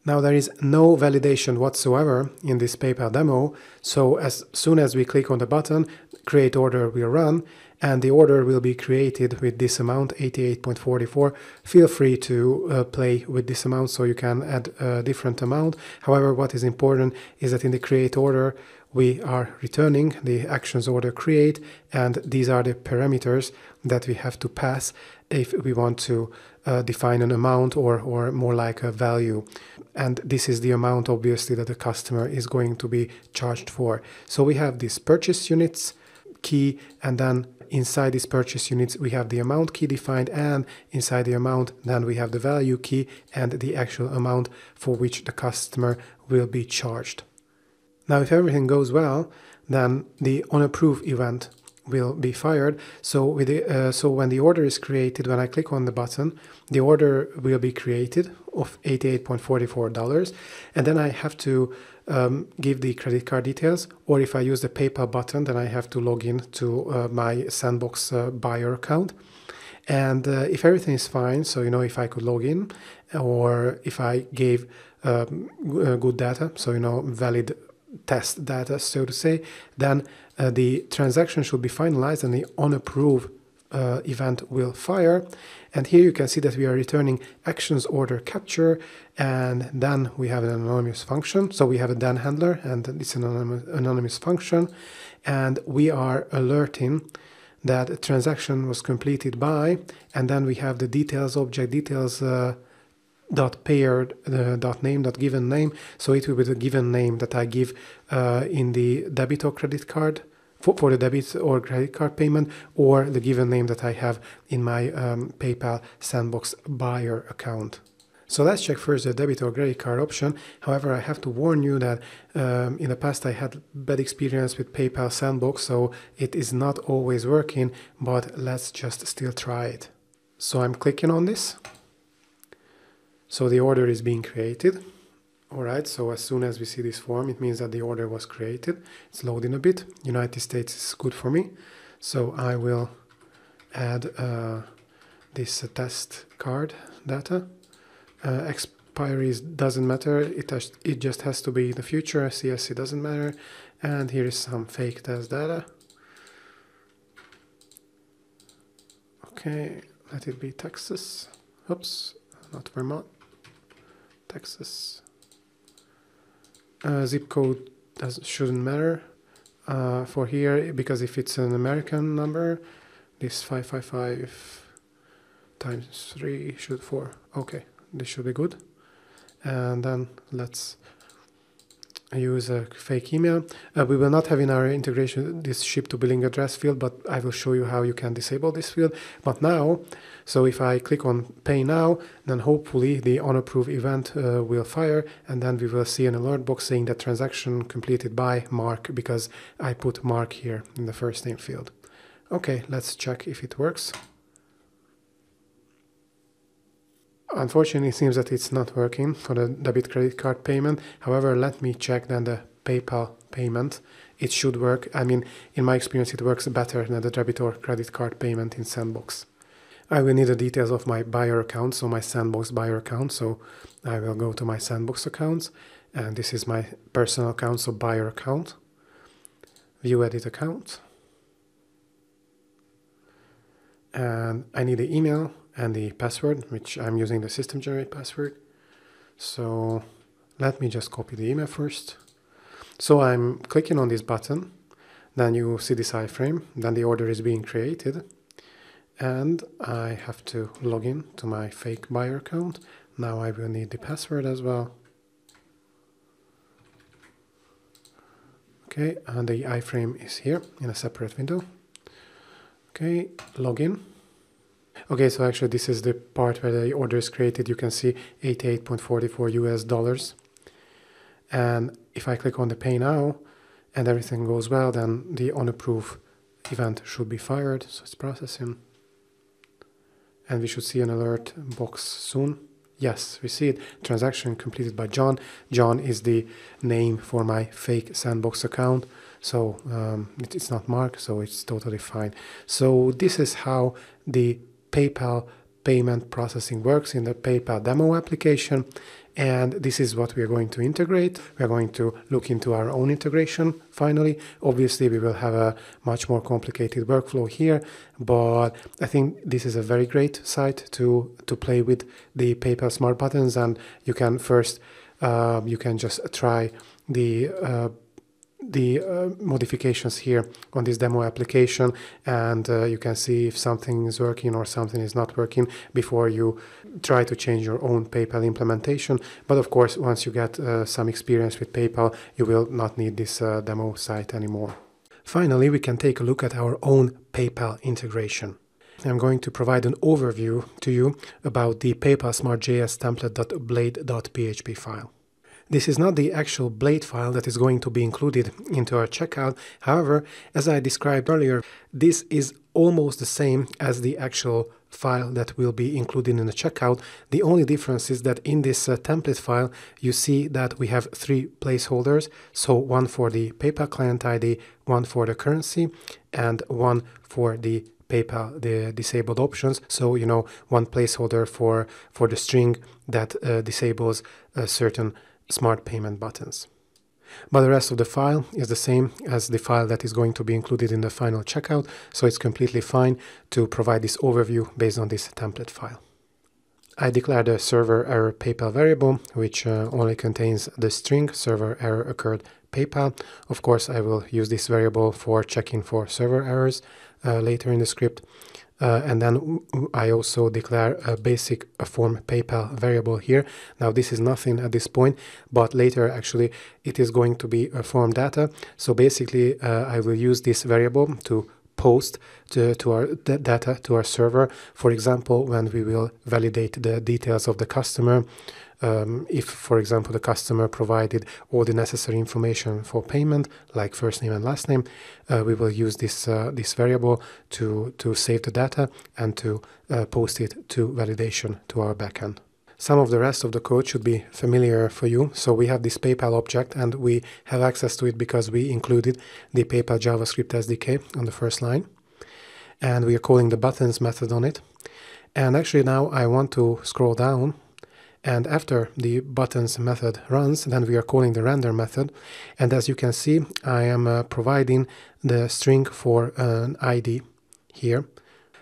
Now there is no validation whatsoever in this PayPal demo, so as soon as we click on the button, create order will run and the order will be created with this amount, 88.44. Feel free to play with this amount, so you can add a different amount. However, what is important is that in the create order, we are returning the actions order create, and these are the parameters that we have to pass if we want to define an amount or more like a value. And this is the amount, obviously, that the customer is going to be charged for. So we have this purchase units key, and then inside this purchase units we have the amount key defined, and inside the amount then we have the value key and the actual amount for which the customer will be charged. Now if everything goes well, then the OnApprove event will be fired. So when the order is created, when I click on the button, the order will be created of $88.44, and then I have to give the credit card details, or if I use the PayPal button, then I have to log in to my Sandbox buyer account. And if everything is fine, so if I could log in, or if I gave good data, so valid test data, so to say, then the transaction should be finalized and the OnApprove event will fire. And here you can see that we are returning actions order capture, and then we have an anonymous function. So we have a then handler, and it's an anonymous function, and we are alerting that a transaction was completed by, and then we have the details object, details dot payer dot name dot given name. So it will be the given name that I give in the debit or credit card for the debit or credit card payment, or the given name that I have in my PayPal Sandbox buyer account. So let's check first the debit or credit card option. However, I have to warn you that in the past I had bad experience with PayPal Sandbox, so it is not always working, but let's just still try it. So I'm clicking on this. So the order is being created. All right, so as soon as we see this form, it means that the order was created. It's loading a bit. United States is good for me. So I will add this test card data. Expiries doesn't matter. It just has to be the future. CSC doesn't matter. And here is some fake test data. Okay, let it be Texas. Oops, not Vermont. Texas. Zip code shouldn't matter for here, because if it's an American number, this 555 times 3 should 4. Okay, this should be good. And then let's use a fake email. We will not have in our integration this ship to billing address field, but I will show you how you can disable this field. But now, so if I click on pay now, then hopefully the OnApprove event will fire, and then we will see an alert box saying that transaction completed by Mark, because I put Mark here in the first name field. Okay, let's check if it works. Unfortunately, it seems that it's not working for the debit credit card payment. However, let me check then the PayPal payment. It should work. I mean, in my experience, it works better than the debit or credit card payment in Sandbox. I will need the details of my buyer account, so my Sandbox buyer account. So I will go to my Sandbox accounts, and this is my personal account, so buyer account. View edit account. And I need the email and the password, which I'm using the system generate password. So let me just copy the email first. So I'm clicking on this button, then you see this iframe, then the order is being created. And I have to log in to my fake buyer account. Now I will need the password as well. Okay, and the iframe is here in a separate window. Okay, log in. Okay, so actually this is the part where the order is created. You can see $88.44 US. And if I click on the pay now and everything goes well, then the OnApprove event should be fired. So it's processing. And we should see an alert box soon. Yes, we see it. Transaction completed by John. John is the name for my fake sandbox account. So it's not Mark, so it's totally fine. So this is how the PayPal payment processing works in the PayPal demo application. And this is what we are going to integrate. We are going to look into our own integration finally. Obviously, we will have a much more complicated workflow here, but I think this is a very great site to play with the PayPal smart buttons. And you can first, you can just try the modifications here on this demo application, and you can see if something is working or something is not working before you try to change your own PayPal implementation. But of course, once you get some experience with PayPal, you will not need this demo site anymore. Finally, we can take a look at our own PayPal integration. I'm going to provide an overview to you about the PayPal Smart.js template.blade.php file. This is not the actual Blade file that is going to be included into our checkout. However, as I described earlier, this is almost the same as the actual file that will be included in the checkout. The only difference is that in this template file, you see that we have 3 placeholders. So one for the PayPal client ID, one for the currency, and one for the PayPal, the disabled options. So, you know, one placeholder for the string that disables certain smart payment buttons. But the rest of the file is the same as the file that is going to be included in the final checkout, so it's completely fine to provide this overview based on this template file. I declared a server error PayPal variable, which only contains the string server error occurred PayPal. Of course, I will use this variable for checking for server errors later in the script. And then I also declare a basic form PayPal variable here. Now this is nothing at this point, but later actually it is going to be a form data. So basically I will use this variable to post to our data to our server. For example, when we will validate the details of the customer, if, for example, the customer provided all the necessary information for payment, like first name and last name, we will use this this variable to save the data and to post it to validation to our backend. Some of the rest of the code should be familiar for you. So we have this PayPal object, and we have access to it because we included the PayPal JavaScript SDK on the first line. And we are calling the buttons method on it. And actually now I want to scroll down. And after the buttons method runs, then we are calling the render method. And as you can see, I am providing the string for an ID here.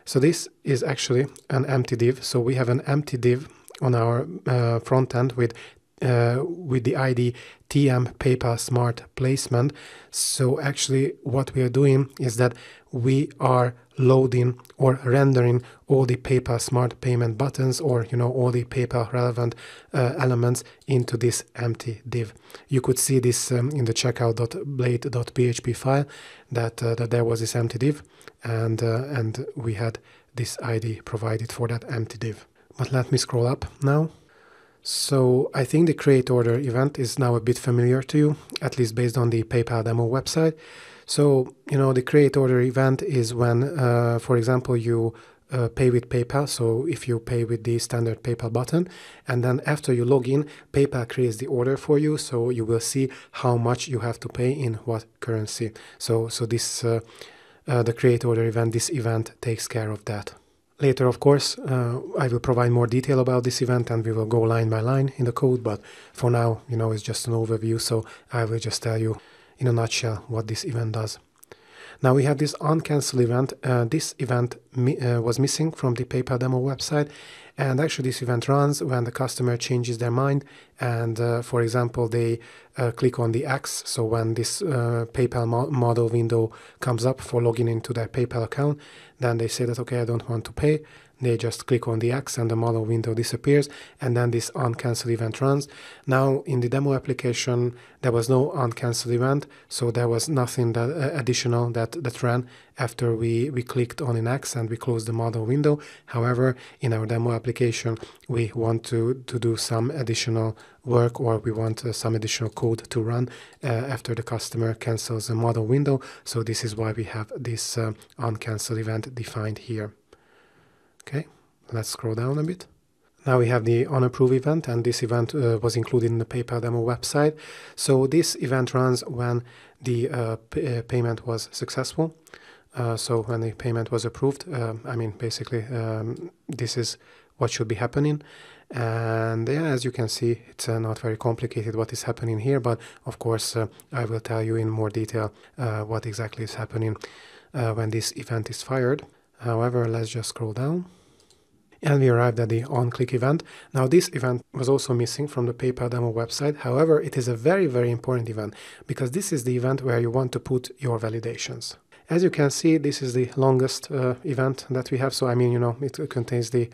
So this is actually an empty div. So we have an empty div on our front end with the ID TM PayPal Smart Placement. So actually what we are doing is that we are loading or rendering all the PayPal Smart Payment buttons, or all the PayPal relevant elements into this empty div. You could see this in the checkout.blade.php file that there was this empty div, and we had this ID provided for that empty div. But let me scroll up now. So I think the create order event is now a bit familiar to you, at least based on the PayPal demo website. So, the create order event is when, for example, you pay with PayPal. So if you pay with the standard PayPal button, and then after you log in, PayPal creates the order for you. So you will see how much you have to pay in what currency. So this, the create order event, this event takes care of that. Later, of course, I will provide more detail about this event, and we will go line by line in the code. But for now, it's just an overview. So I will just tell you in a nutshell what this event does. Now we have this OnCancel event. This event was missing from the PayPal demo website, and actually this event runs when the customer changes their mind and, for example, they click on the X. So when this PayPal model window comes up for logging into their PayPal account, then they say that, okay, I don't want to pay. They just click on the X and the model window disappears, and then this OnCancel event runs. Now in the demo application there was no OnCancel event, so there was nothing that additional that ran after we clicked on an X and we closed the model window. However, in our demo application we want to do some additional work, or we want some additional code to run after the customer cancels the model window. So this is why we have this OnCancel event defined here. Okay, let's scroll down a bit. Now we have the OnApprove event, and this event was included in the PayPal demo website. So this event runs when the payment was successful. So when the payment was approved, I mean, basically, this is what should be happening. And yeah, as you can see, it's not very complicated what is happening here, but of course, I will tell you in more detail what exactly is happening when this event is fired. However, let's just scroll down. And we arrived at the on-click event. Now this event was also missing from the PayPal demo website. However, it is a very, very important event because this is the event where you want to put your validations. As you can see, this is the longest event that we have. So, I mean, you know, it contains the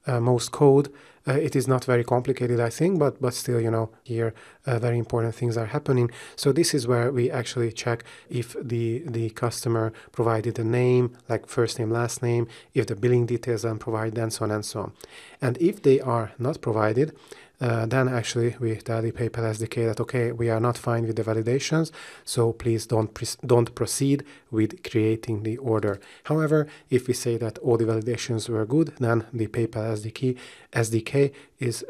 most code. It is not very complicated, I think, but still, you know, here very important things are happening. So this is where we actually check if the customer provided a name, like first name, last name, if the billing details are provided, and so on and so on. And if they are not provided, then actually we tell the PayPal SDK that, okay, we are not fine with the validations, so please don't proceed with creating the order. However, if we say that all the validations were good, then the PayPal SDK is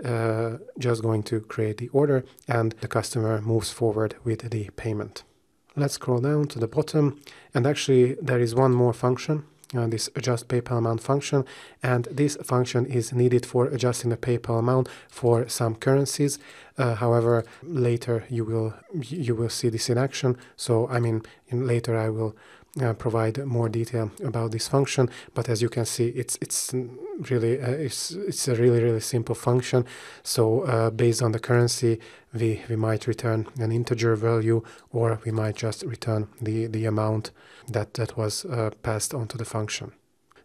just going to create the order, and the customer moves forward with the payment. Let's scroll down to the bottom, and actually there is one more function. This adjust PayPal amount function, and this function is needed for adjusting the PayPal amount for some currencies. However, later you will see this in action. So I mean, later I will provide more detail about this function. But as you can see, it's a really simple function. So based on the currency, we might return an integer value, or we might just return the amount that was passed on to the function.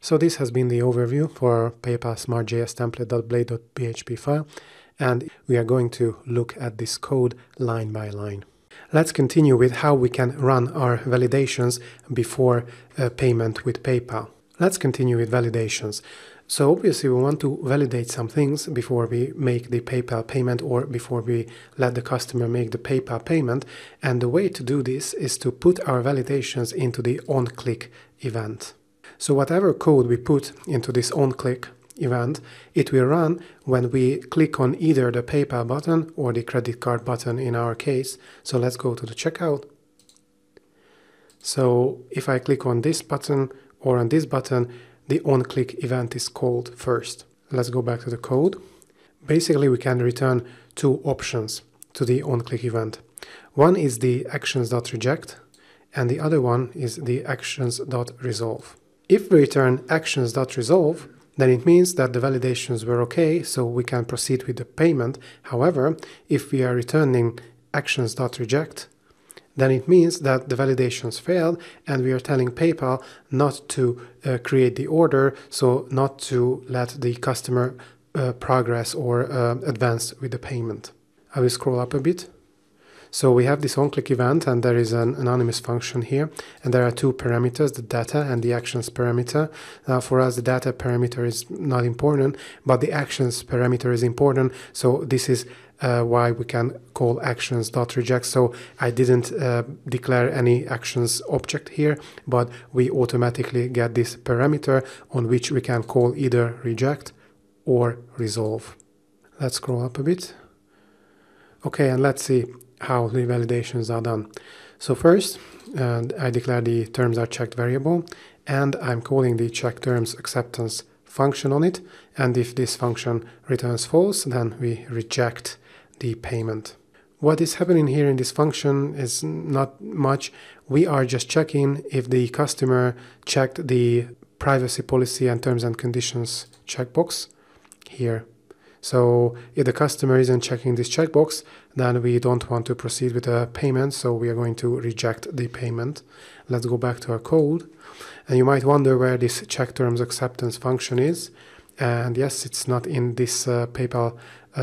So this has been the overview for PayPal Smart.js template.blade.php file, and we are going to look at this code line by line. Let's continue with how we can run our validations before payment with PayPal. Let's continue with validations. So obviously we want to validate some things before we make the PayPal payment, or before we let the customer make the PayPal payment. And the way to do this is to put our validations into the onClick event. So whatever code we put into this onClick event, it will run when we click on either the PayPal button or the credit card button in our case. So let's go to the checkout. So if I click on this button or on this button, the onClick event is called first. Let's go back to the code. Basically, we can return two options to the onClick event. One is the actions.reject, and the other one is the actions.resolve. If we return actions.resolve, then it means that the validations were okay, so we can proceed with the payment. However, if we are returning actions.reject, then it means that the validations failed, and we are telling PayPal not to create the order, so not to let the customer progress or advance with the payment. I will scroll up a bit. So we have this onClick event, and there is an anonymous function here, and there are two parameters, the data and the actions parameter. Now for us, the data parameter is not important, but the actions parameter is important. So this is why we can call actions.reject. So I didn't declare any actions object here, but we automatically get this parameter on which we can call either reject or resolve. Let's scroll up a bit. Okay, and let's see how the validations are done. So first, I declare the terms are checked variable, and I'm calling the check terms acceptance function on it. And if this function returns false, then we reject the payment. What is happening here in this function is not much. We are just checking if the customer checked the privacy policy and terms and conditions checkbox here. So if the customer isn't checking this checkbox, then we don't want to proceed with a payment, so we are going to reject the payment. Let's go back to our code. And you might wonder where this check terms acceptance function is. And yes, it's not in this PayPal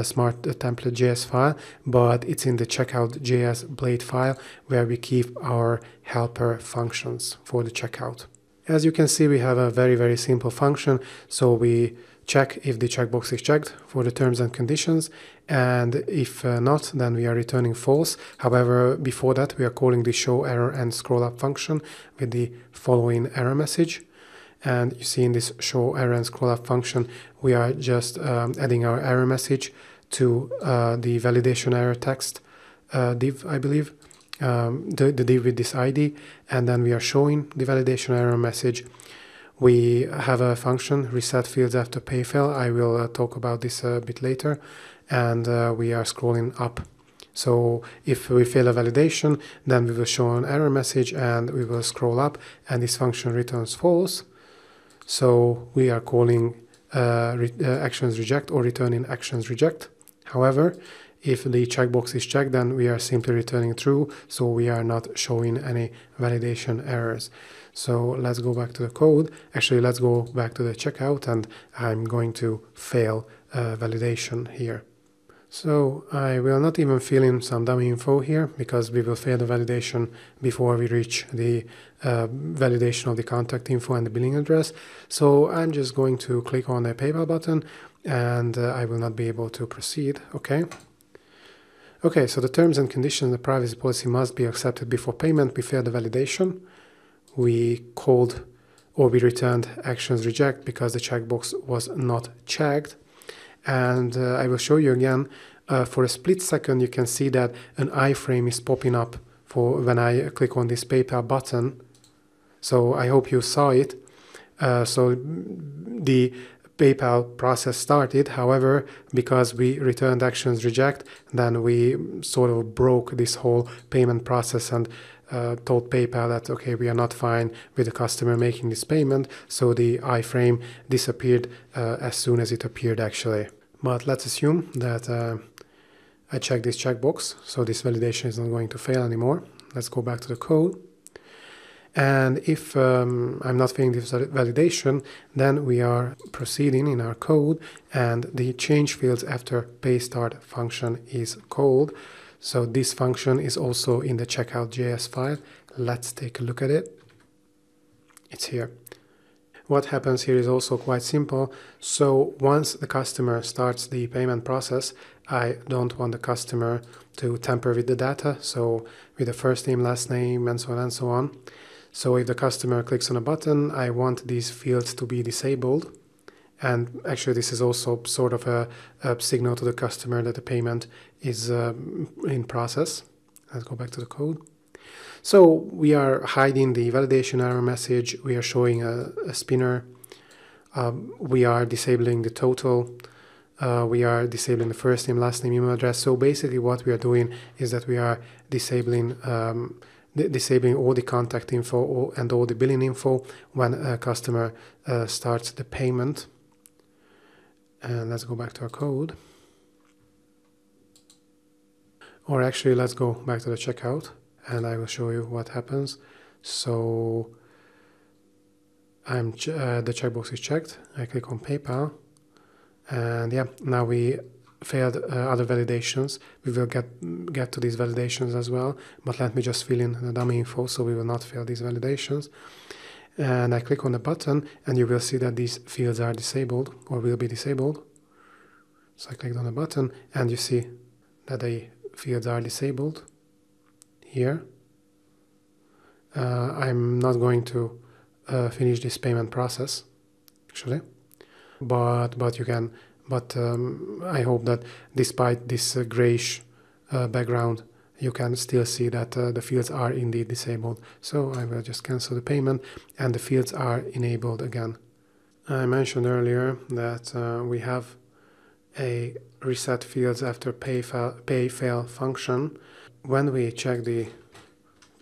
Smart Template.js file, but it's in the checkout.js blade file where we keep our helper functions for the checkout. As you can see, we have a very simple function. So we check if the checkbox is checked for the terms and conditions, and if not, then we are returning false. However, before that, we are calling the show error and scroll up function with the following error message. And you see in this show error and scroll up function, we are just adding our error message to the validation error text div, I believe, the div with this ID, and then we are showing the validation error message. We have a function, reset fields after pay fail. I will talk about this a bit later. And we are scrolling up. So if we fail a validation, then we will show an error message and we will scroll up, and this function returns false. So we are calling actions reject or returning actions reject. However, if the checkbox is checked, then we are simply returning true, so we are not showing any validation errors. So let's go back to the code. Actually, let's go back to the checkout, and I'm going to fail validation here. So I will not even fill in some dummy info here, because we will fail the validation before we reach the validation of the contact info and the billing address. So I'm just going to click on the PayPal button, and I will not be able to proceed. Okay, so the terms and conditions, the privacy policy must be accepted before payment. We failed the validation. We called, or we returned actions reject because the checkbox was not checked. And I will show you again, for a split second, you can see that an iframe is popping up for when I click on this PayPal button. So I hope you saw it. So the PayPal process started. However, because we returned actions reject, then we sort of broke this whole payment process and told PayPal that, okay, we are not fine with the customer making this payment. So the iframe disappeared as soon as it appeared, actually. But let's assume that I check this checkbox, so this validation is not going to fail anymore. Let's go back to the code. And if I'm not failing this validation, then we are proceeding in our code, and the change fields after pay start function is called. So this function is also in the checkout.js file. Let's take a look at it. It's here. What happens here is also quite simple. So once the customer starts the payment process, I don't want the customer to tamper with the data. So with the first name, last name, and so on and so on. So if the customer clicks on a button, I want these fields to be disabled. And actually, this is also sort of a signal to the customer that the payment is in process. Let's go back to the code. So we are hiding the validation error message. We are showing a spinner. We are disabling the total. We are disabling the first name, last name, email address. So basically what we are doing is that we are disabling all the contact info and all the billing info when a customer starts the payment. And let's go back to our code. Or actually, let's go back to the checkout, and I will show you what happens. So the checkbox is checked. I click on PayPal, and yeah, now we failed other validations. We will get to these validations as well, but let me just fill in the dummy info so we will not fail these validations. And I click on the button, and you will see that these fields are disabled or will be disabled. So I clicked on the button, and you see that the fields are disabled here. I'm not going to finish this payment process, actually, but you can. But I hope that despite this grayish background, you can still see that the fields are indeed disabled. So I will just cancel the payment, and the fields are enabled again. I mentioned earlier that we have a reset fields after pay fail function. When we check the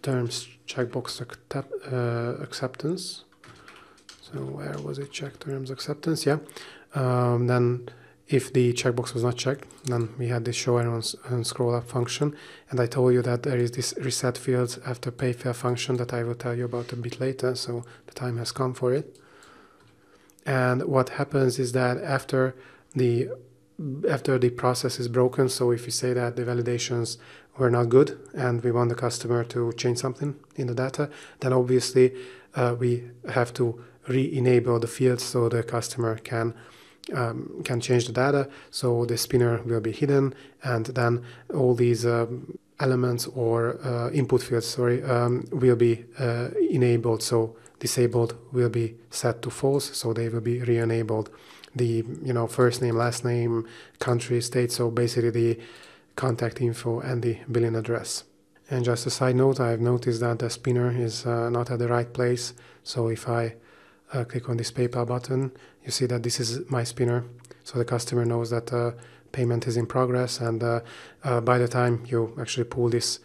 terms checkbox acceptance, so where was it? Check terms acceptance, yeah. Then if the checkbox was not checked, then we had this show arrow and scroll up function. And I told you that there is this reset fields after pay fail function that I will tell you about a bit later. So the time has come for it. And what happens is that after the process is broken, so if we say that the validations were not good and we want the customer to change something in the data, then obviously we have to re-enable the fields so the customer can change the data. So the spinner will be hidden, and then all these elements or input fields, will be enabled. So disabled will be set to false, so they will be re-enabled. The first name, last name, country, state, so basically the contact info and the billing address. And just a side note, I've noticed that the spinner is not at the right place. So if I click on this PayPal button, you see that this is my spinner. So the customer knows that payment is in progress, and by the time you actually pull this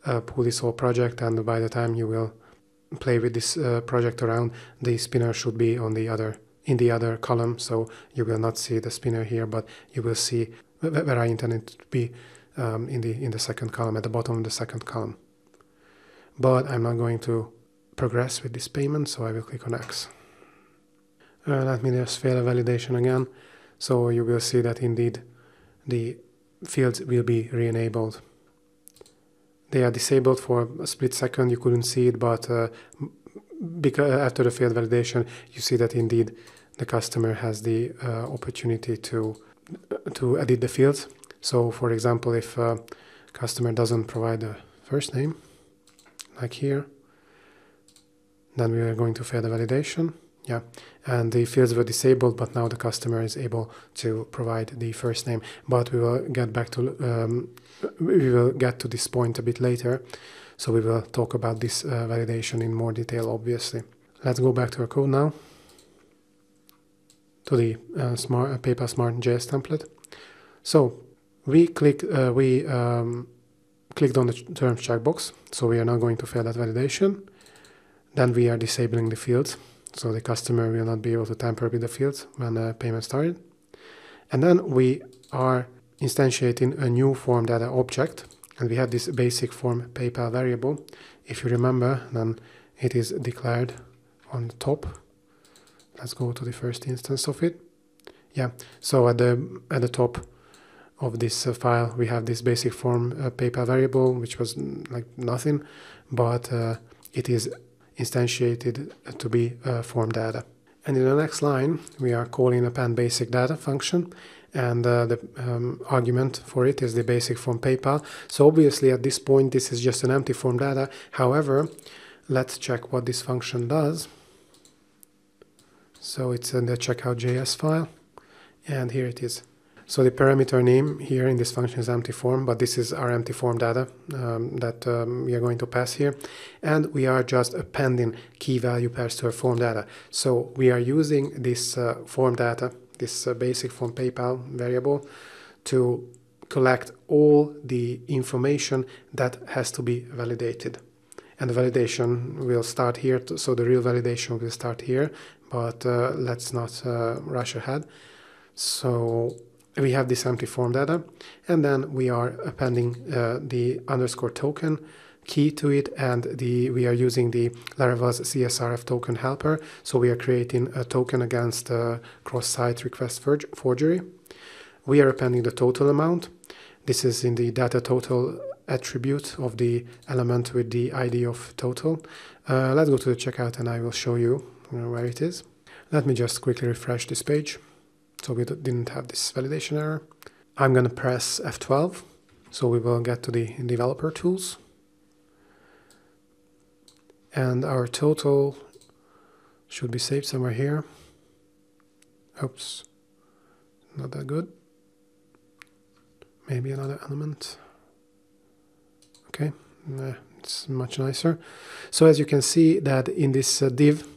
whole project, and by the time you will play with this project around, the spinner should be in the other column. So you will not see the spinner here, but you will see where I intended to be in the second column, at the bottom of the second column. But I'm not going to progress with this payment, so I will click on X. Let me just fail a validation again. So you will see that indeed the fields will be re-enabled. They are disabled for a split second, you couldn't see it, but because after the failed validation, you see that indeed the customer has the opportunity to edit the fields. So for example, if customer doesn't provide the first name, like here, then we are going to fail the validation. Yeah, and the fields were disabled, but now the customer is able to provide the first name. But we will get to this point a bit later, so we will talk about this validation in more detail, obviously. Let's go back to our code now, to the PayPal Smart JS template. So we clicked on the terms checkbox, so we are now going to fail that validation. Then we are disabling the fields, so the customer will not be able to tamper with the fields when payment started. And then we are instantiating a new form data object, and we have this basic form PayPal variable. If you remember, then it is declared on the top. Let's go to the first instance of it. Yeah, so at the top of this file, we have this basic form PayPal variable, which was like nothing, but it is instantiated to be form data. And in the next line, we are calling append basic data function, and the argument for it is the basic form PayPal. So obviously at this point, this is just an empty form data. However, let's check what this function does. So it's in the checkout.js file, and here it is. So the parameter name here in this function is empty form, but this is our empty form data that we are going to pass here. And we are just appending key value pairs to our form data. So we are using this form data, this basic form PayPal variable, to collect all the information that has to be validated. And the validation will start here, so the real validation will start here, but let's not rush ahead. So we have this empty form data, and then we are appending the underscore token key to it, and we are using the Laravel's CSRF token helper. So we are creating a token against cross-site request forgery. We are appending the total amount. This is in the data total attribute of the element with the ID of total. Let's go to the checkout and I will show you where it is. Let me just quickly refresh this page, so we didn't have this validation error. I'm going to press F12, so we will get to the developer tools. And our total should be saved somewhere here. Oops, not that good. Maybe another element. Okay, it's much nicer. So as you can see that in this div,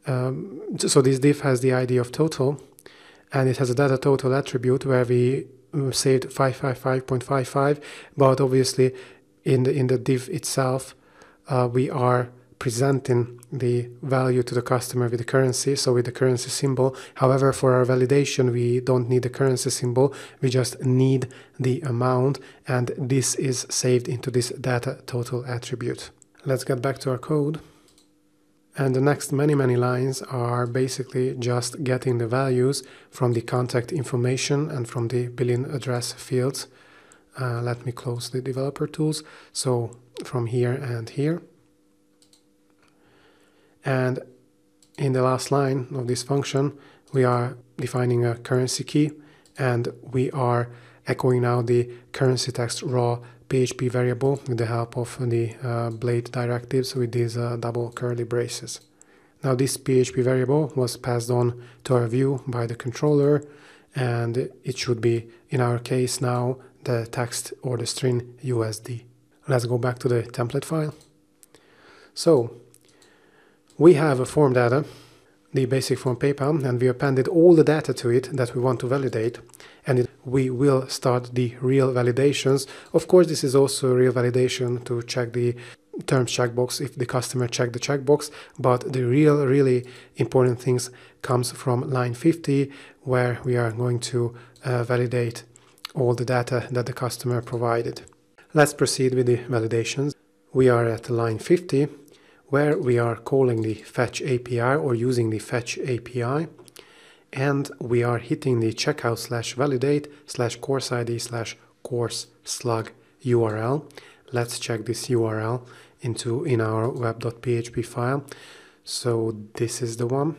so this div has the ID of total, and it has a data total attribute where we saved 555.55, but obviously in the div itself, we are presenting the value to the customer with the currency, so with the currency symbol. However, for our validation, we don't need the currency symbol, we just need the amount, and this is saved into this data total attribute. Let's get back to our code. And the next many lines are basically just getting the values from the contact information and from the billing address fields. Let me close the developer tools. So from here and here. And in the last line of this function, we are defining a currency key, and we are echoing now the currency text raw PHP variable with the help of the blade directives with these double curly braces. Now this PHP variable was passed on to our view by the controller, and it should be, in our case now, the text or the string USD. Let's go back to the template file. So we have a form data, the basic form PayPal, and we appended all the data to it that we want to validate, and we will start the real validations. Of course, this is also a real validation to check the terms checkbox if the customer checked the checkbox, but the really important things comes from line 50, where we are going to validate all the data that the customer provided. Let's proceed with the validations. We are at line 50, where we are calling the fetch API or using the fetch API, and we are hitting the checkout/validate/course ID/course slug URL. Let's check this URL in our web.php file. So this is the one.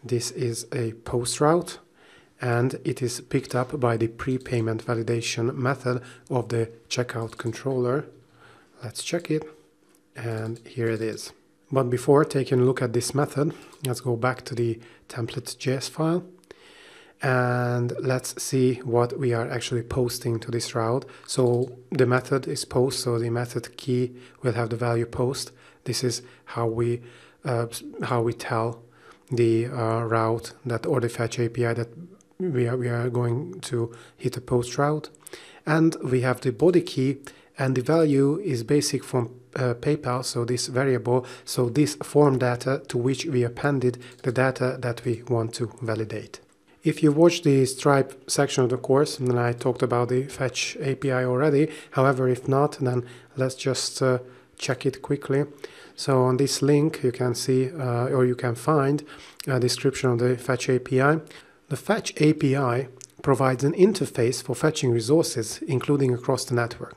This is a post route, and it is picked up by the prepayment validation method of the checkout controller. Let's check it, and here it is. But before taking a look at this method, let's go back to the template.js file, and let's see what we are actually posting to this route. So the method is post, so the method key will have the value post. This is how we tell the route that, or the fetch API, that we are going to hit a post route. And we have the body key, and the value is basic from PayPal, so this variable, so this form data to which we appended the data that we want to validate. If you watched the Stripe section of the course, then I talked about the fetch API already. However, if not, then let's just check it quickly. So on this link you can see, or you can find a description of the fetch API. The fetch API provides an interface for fetching resources, including across the network.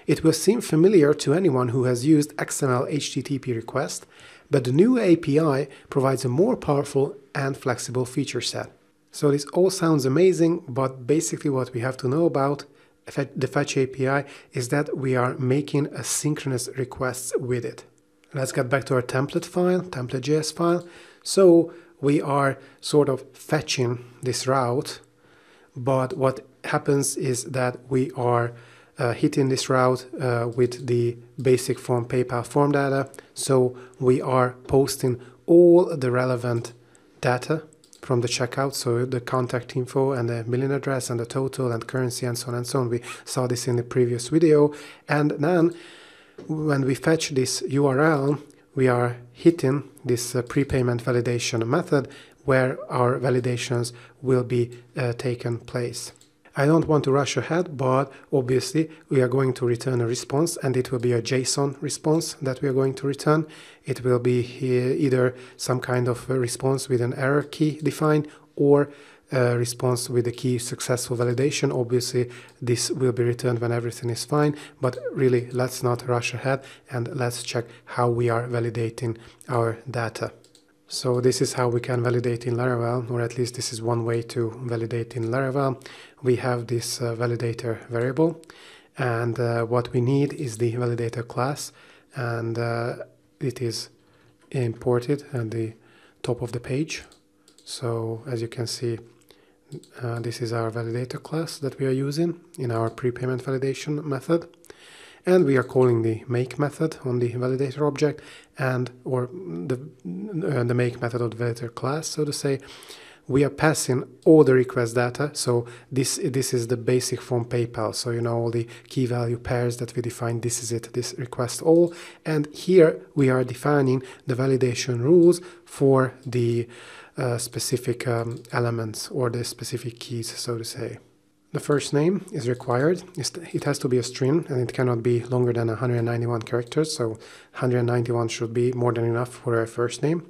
It will seem familiar to anyone who has used XML HTTP request, but the new API provides a more powerful and flexible feature set. So this all sounds amazing, but basically what we have to know about the fetch API is that we are making asynchronous requests with it. Let's get back to our template file, template.js file. So we are sort of fetching this route, but what happens is that we are hitting this route with the basic form PayPal form data. So we are posting all the relevant data from the checkout, so the contact info and the billing address and the total and currency and so on and so on. We saw this in the previous video. And then when we fetch this URL, we are hitting this prepayment validation method where our validations will be taken place. I don't want to rush ahead, but obviously we are going to return a response, and it will be a JSON response that we are going to return. It will be either some kind of a response with an error key defined, or a response with the key successful validation. Obviously this will be returned when everything is fine, but really let's not rush ahead, and let's check how we are validating our data. So this is how we can validate in Laravel, or at least this is one way to validate in Laravel. We have this validator variable, and what we need is the validator class, and it is imported at the top of the page. So as you can see, this is our validator class that we are using in our prepayment validation method. And we are calling the make method on the validator object, and or the make method of the validator class, so to say, we are passing all the request data. So this is the basic from PayPal. So you know, all the key value pairs that we defined, this is it, this request all. And here we are defining the validation rules for the specific elements or the specific keys, so to say. The first name is required. It has to be a string and it cannot be longer than 191 characters. So 191 should be more than enough for a first name.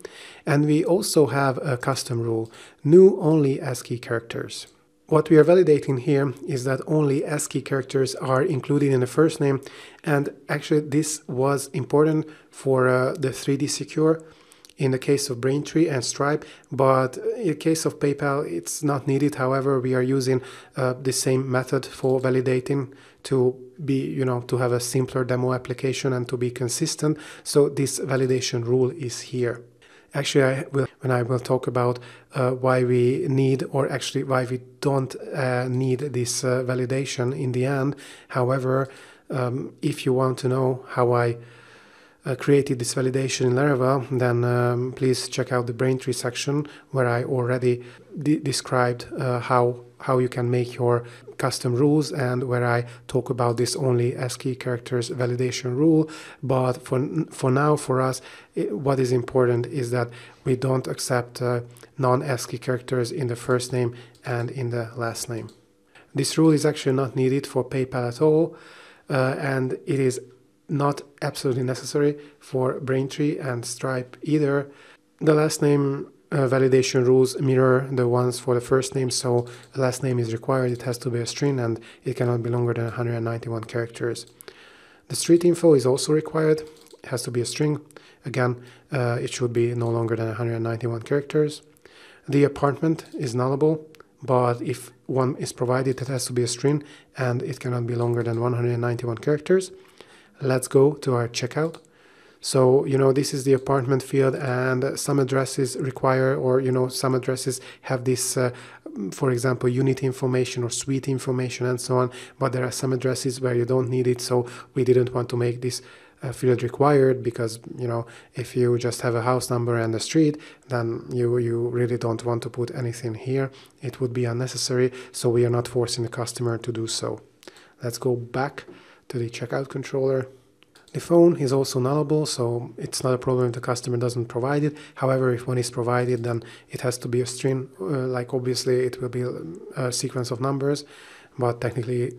And we also have a custom rule, new only ASCII characters. What we are validating here is that only ASCII characters are included in the first name. And actually this was important for the 3D Secure in the case of Braintree and Stripe, but in the case of PayPal, it's not needed. However, we are using the same method for validating to be, you know, to have a simpler demo application and to be consistent. So this validation rule is here. Actually, when I will talk about why we need, or actually why we don't need this validation in the end. However, if you want to know how I created this validation in Laravel, then please check out the Braintree section where I already described how you can make your custom rules and where I talk about this only ASCII characters validation rule. But for now, for us, what is important is that we don't accept non-ASCII characters in the first name and in the last name. This rule is actually not needed for PayPal at all, and it is not absolutely necessary for Braintree and Stripe either. The last name validation rules mirror the ones for the first name, so the last name is required. It has to be a string and it cannot be longer than 191 characters. The street info is also required. It has to be a string. Again, it should be no longer than 191 characters. The apartment is nullable, but if one is provided, it has to be a string and it cannot be longer than 191 characters. Let's go to our checkout. So, you know, this is the apartment field, and some addresses require, or, you know, some addresses have this, for example, unit information or suite information and so on, but there are some addresses where you don't need it. So we didn't want to make this field required because, you know, if you just have a house number and a street, then you really don't want to put anything here. It would be unnecessary. So we are not forcing the customer to do so. Let's go back to the checkout controller. The phone is also nullable, so it's not a problem if the customer doesn't provide it. However, if one is provided, then it has to be a string. Like obviously it will be a sequence of numbers, but technically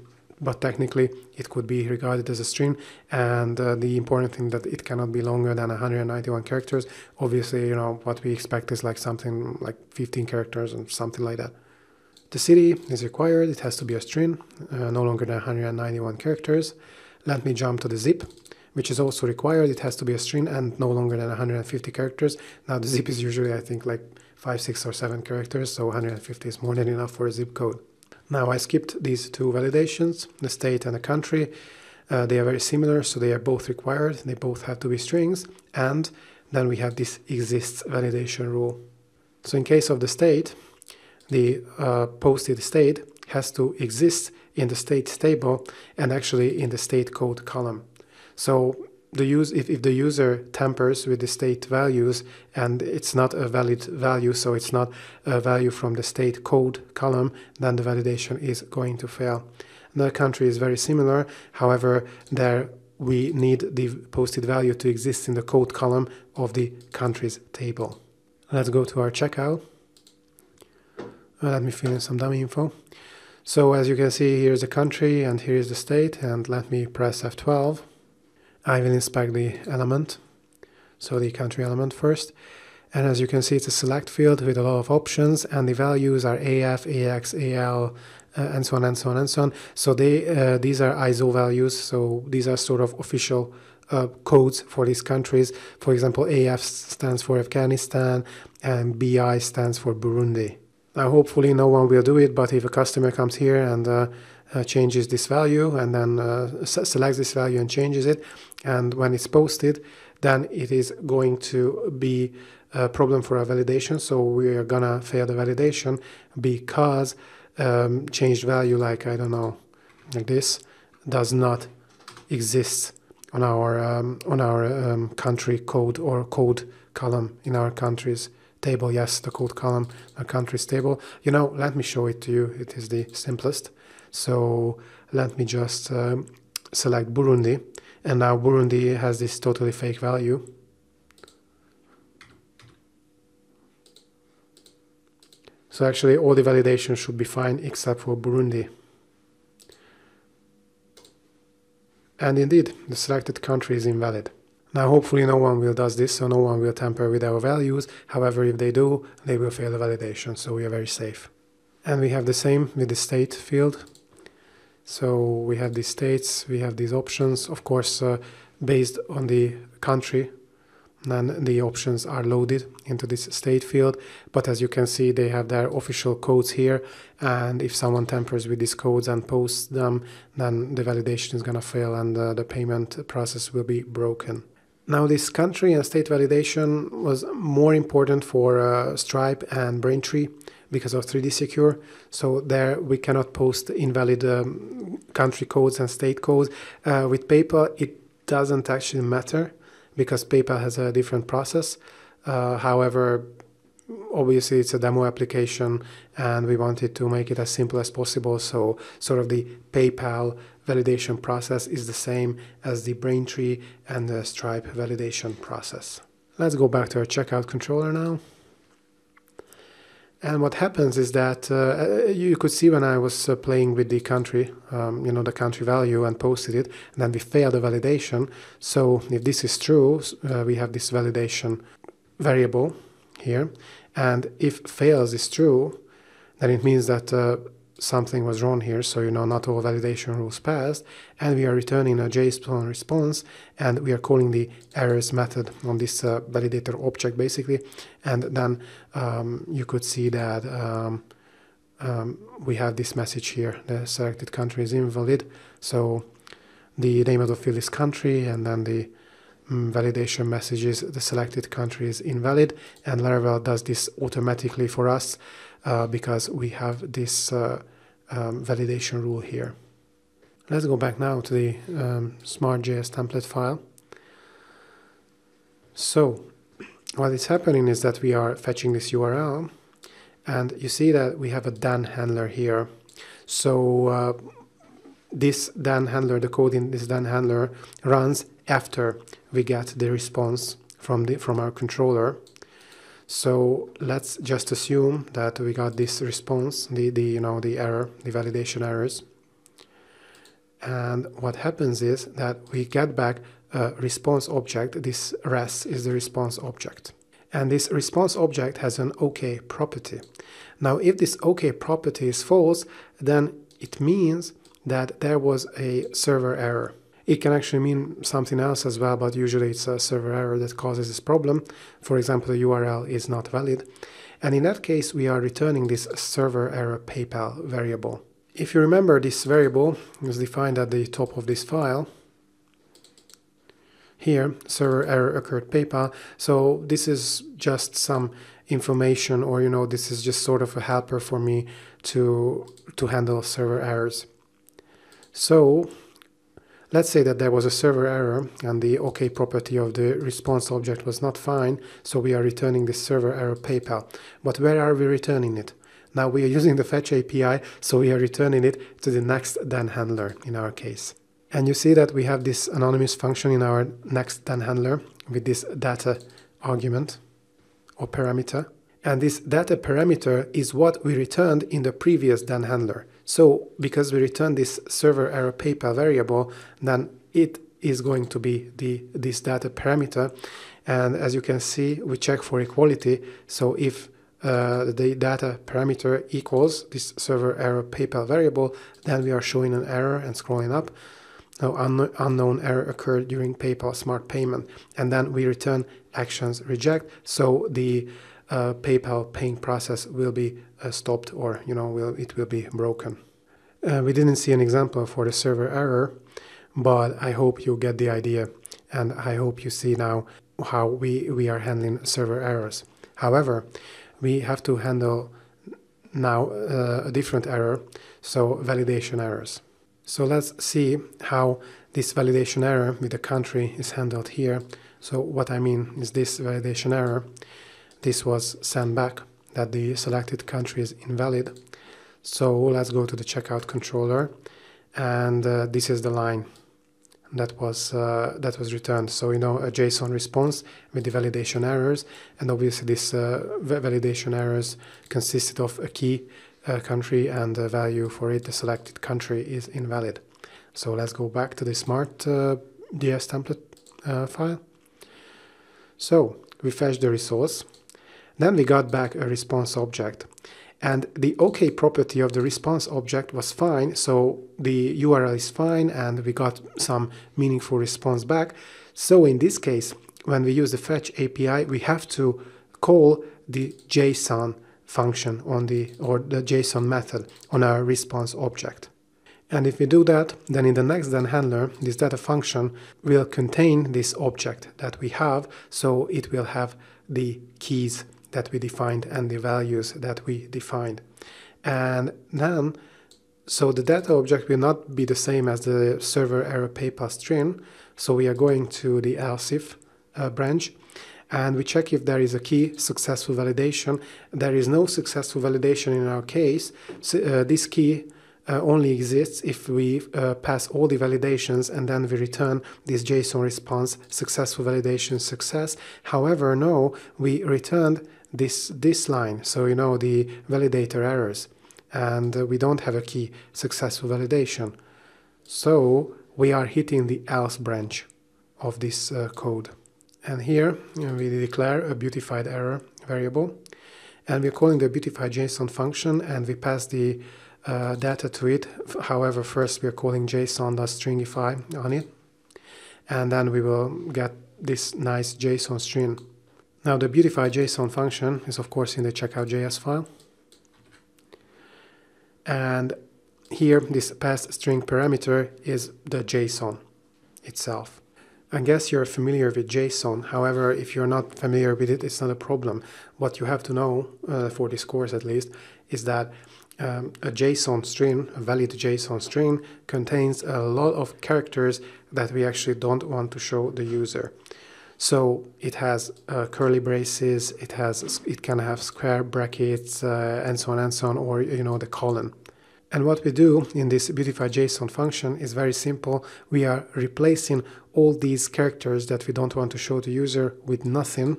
it could be regarded as a string. And the important thing that it cannot be longer than 191 characters. Obviously, you know, what we expect is like something like 15 characters or something like that. The city is required. It has to be a string, no longer than 191 characters. Let me jump to the zip, which is also required. It has to be a string and no longer than 150 characters. Now the zip is usually, I think, like 5, 6, or 7 characters, so 150 is more than enough for a zip code. Now I skipped these two validations, the state and the country. They are very similar, so they are both required. They both have to be strings. And then we have this exists validation rule. So in case of the state, the posted state has to exist in the state table and actually in the state code column. So if the user tampers with the state values and it's not a valid value, so it's not a value from the state code column, then the validation is going to fail. The country is very similar. However, there we need the posted value to exist in the code column of the countries table. Let's go to our checkout. Let me fill in some dummy info. So as you can see, here's the country and here is the state, and let me press F12. I will inspect the element, so the country element first. And as you can see, it's a select field with a lot of options, and the values are AF, AX, AL, and so on and so on and so on. So these are ISO values, so these are sort of official codes for these countries. For example, AF stands for Afghanistan and BI stands for Burundi. Now, hopefully no one will do it, but if a customer comes here and changes this value and then selects this value and changes it, and when it's posted, then it is going to be a problem for our validation. So we are gonna fail the validation because changed value, like, I don't know, like this, does not exist on our country code or code column in our countries table. Yes, the code column, countries table. Let me show it to you. It is the simplest. So let me just select Burundi, and now Burundi has this totally fake value. So actually all the validation should be fine except for Burundi. And indeed, the selected country is invalid. Now hopefully no one will do this, so no one will tamper with our values. However, if they do, they will fail the validation, so we are very safe. And we have the same with the state field. So we have these states, we have these options, of course based on the country. Then the options are loaded into this state field, but as you can see, they have their official codes here, and if someone tampers with these codes and posts them, then the validation is going to fail and the payment process will be broken. Now this country and state validation was more important for Stripe and Braintree because of 3D Secure. So there we cannot post invalid country codes and state codes. With PayPal it doesn't actually matter, because PayPal has a different process. However, obviously it's a demo application and we wanted to make it as simple as possible, so sort of the PayPal validation process is the same as the Braintree and the Stripe validation process. Let's go back to our checkout controller now. And what happens is that you could see when I was playing with the country, the country value and posted it, and then we failed the validation. So if this is true, we have this validation variable here. And if fails is true, then it means that something was wrong here. So, not all validation rules passed. And we are returning a JSON response, and we are calling the errors method on this validator object, basically. And then you could see that we have this message here. The selected country is invalid. So the name of the field is country, and then the validation message is the selected country is invalid. And Laravel does this automatically for us because we have this validation rule here. Let's go back now to the smart.js template file. So what is happening is that we are fetching this URL, and you see that we have a then handler here. So this then handler, the code in this then handler runs after we get the response from our controller. So let's just assume that we got this response, the error, the validation errors. And what happens is that we get back a response object. This res is the response object. And this response object has an OK property. Now, if this OK property is false, then it means that there was a server error. It can actually mean something else as well, but usually it's a server error that causes this problem. For example, the URL is not valid. And in that case, we are returning this server error PayPal variable. If you remember, this variable is defined at the top of this file. Here, server error occurred PayPal. So this is just some information, or this is just sort of a helper for me to handle server errors. So let's say that there was a server error and the OK property of the response object was not fine, so we are returning this server error PayPal. But where are we returning it? Now we are using the fetch API, so we are returning it to the next then handler in our case. And you see that we have this anonymous function in our next then handler with this data argument or parameter. And this data parameter is what we returned in the previous then handler. So because we returned this server error PayPal variable, then it is going to be this data parameter. And as you can see, we check for equality. So if the data parameter equals this server error PayPal variable, then we are showing an error and scrolling up. Now, unknown error occurred during PayPal smart payment. And then we return actions reject. So the PayPal paying process will be stopped, or it will be broken. We didn't see an example for the server error, but I hope you get the idea, and I hope you see now how we are handling server errors. However, we have to handle now a different error, so validation errors. So let's see how this validation error with the country is handled here. So what I mean is this validation error. this was sent back, that the selected country is invalid. So let's go to the checkout controller, and this is the line that was returned. So a JSON response with the validation errors, and obviously this validation errors consisted of a key country and a value for it. The selected country is invalid. So let's go back to the smart.js template file. So we fetched the resource, then we got back a response object. And the OK property of the response object was fine, so the URL is fine, and we got some meaningful response back. So in this case, when we use the fetch API, we have to call the JSON function or the JSON method on our response object. And if we do that, then in the next then handler, this data function will contain this object that we have, so it will have the keys that we defined and the values that we defined. And then, so the data object will not be the same as the server error PayPal string. So we are going to the else if branch, and we check if there is a key successful validation. There is no successful validation in our case. So, this key only exists if we pass all the validations and then we return this JSON response successful validation success. However, no, we returned this line, so the validator errors, and we don't have a key successful validation. So we are hitting the else branch of this code. And here we declare a beautified error variable, and we're calling the beautified JSON function, and we pass the data to it. However, first we are calling JSON.stringify on it, and then we will get this nice JSON string. Now the beautified JSON function is of course in the checkout.js file, and here this passed string parameter is the JSON itself. I guess you're familiar with JSON. However, if you're not familiar with it, it's not a problem. What you have to know, for this course at least, is that a JSON string, a valid JSON string, contains a lot of characters that we actually don't want to show the user. So it has curly braces, it can have square brackets, and so on, or the colon. And what we do in this beautified JSON function is very simple. We are replacing all these characters that we don't want to show the user with nothing,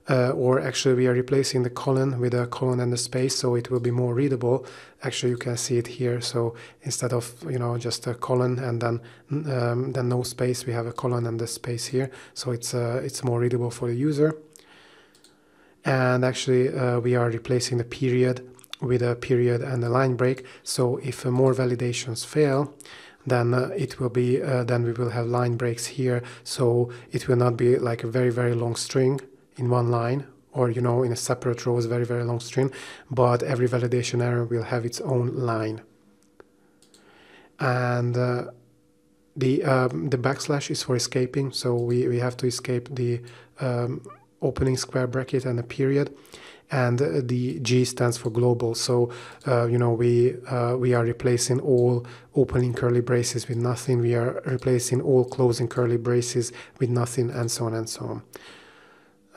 or actually we are replacing the colon with a colon and a space, so it will be more readable. Actually, you can see it here. So instead of just a colon and then no space, we have a colon and a space here. So it's more readable for the user. And actually, we are replacing the period with a period and a line break. So if more validations fail, then it will be then we will have line breaks here. So it will not be like a very, very long string in one line, or in a separate row is very, very long string, but every validation error will have its own line. And the backslash is for escaping, so we have to escape the opening square bracket and a period. And the G stands for global, so we are replacing all opening curly braces with nothing, we are replacing all closing curly braces with nothing, and so on and so on.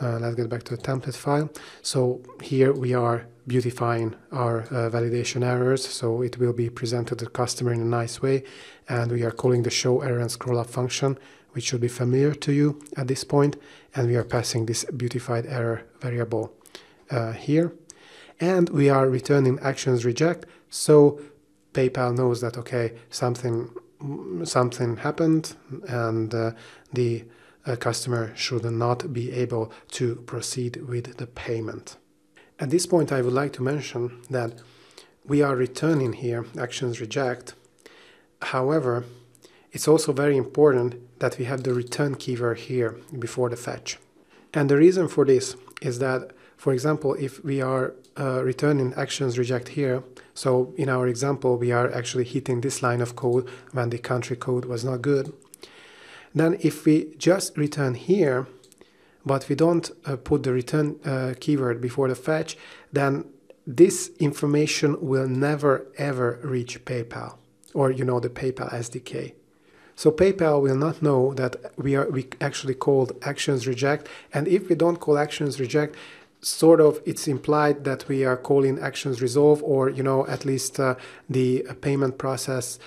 Let's get back to the template file. So here we are beautifying our validation errors, so it will be presented to the customer in a nice way, and we are calling the show error and scroll up function, which should be familiar to you at this point, and we are passing this beautified error variable here, and we are returning actions reject, so PayPal knows that okay, something happened, and the customer should not be able to proceed with the payment. At this point, I would like to mention that we are returning here actions reject. However, it's also very important that we have the return keyword here before the fetch. And the reason for this is that, for example, if we are returning actions reject here, so in our example, we are actually hitting this line of code when the country code was not good. Then if we just return here, but we don't put the return keyword before the fetch, then this information will never ever reach PayPal, or the PayPal SDK. So PayPal will not know that we actually called actions reject, and if we don't call actions reject, sort of it's implied that we are calling actions resolve, or at least the payment process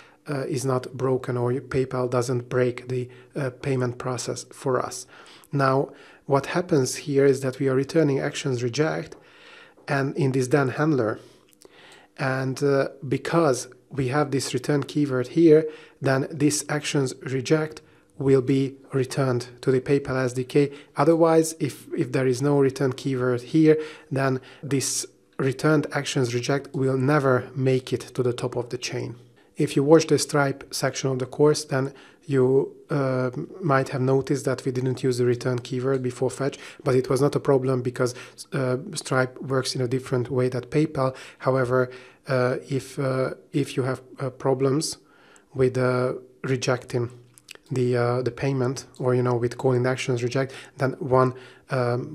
is not broken, or PayPal doesn't break the payment process for us. Now what happens here is that we are returning actions reject and in this then handler, and because we have this return keyword here, then this actions reject will be returned to the PayPal SDK. Otherwise, if there is no return keyword here, then this returned actions reject will never make it to the top of the chain. If you watch the Stripe section of the course, then you might have noticed that we didn't use the return keyword before fetch, but it was not a problem because Stripe works in a different way than PayPal. However, if you have problems with rejecting the payment, or with calling actions reject, then one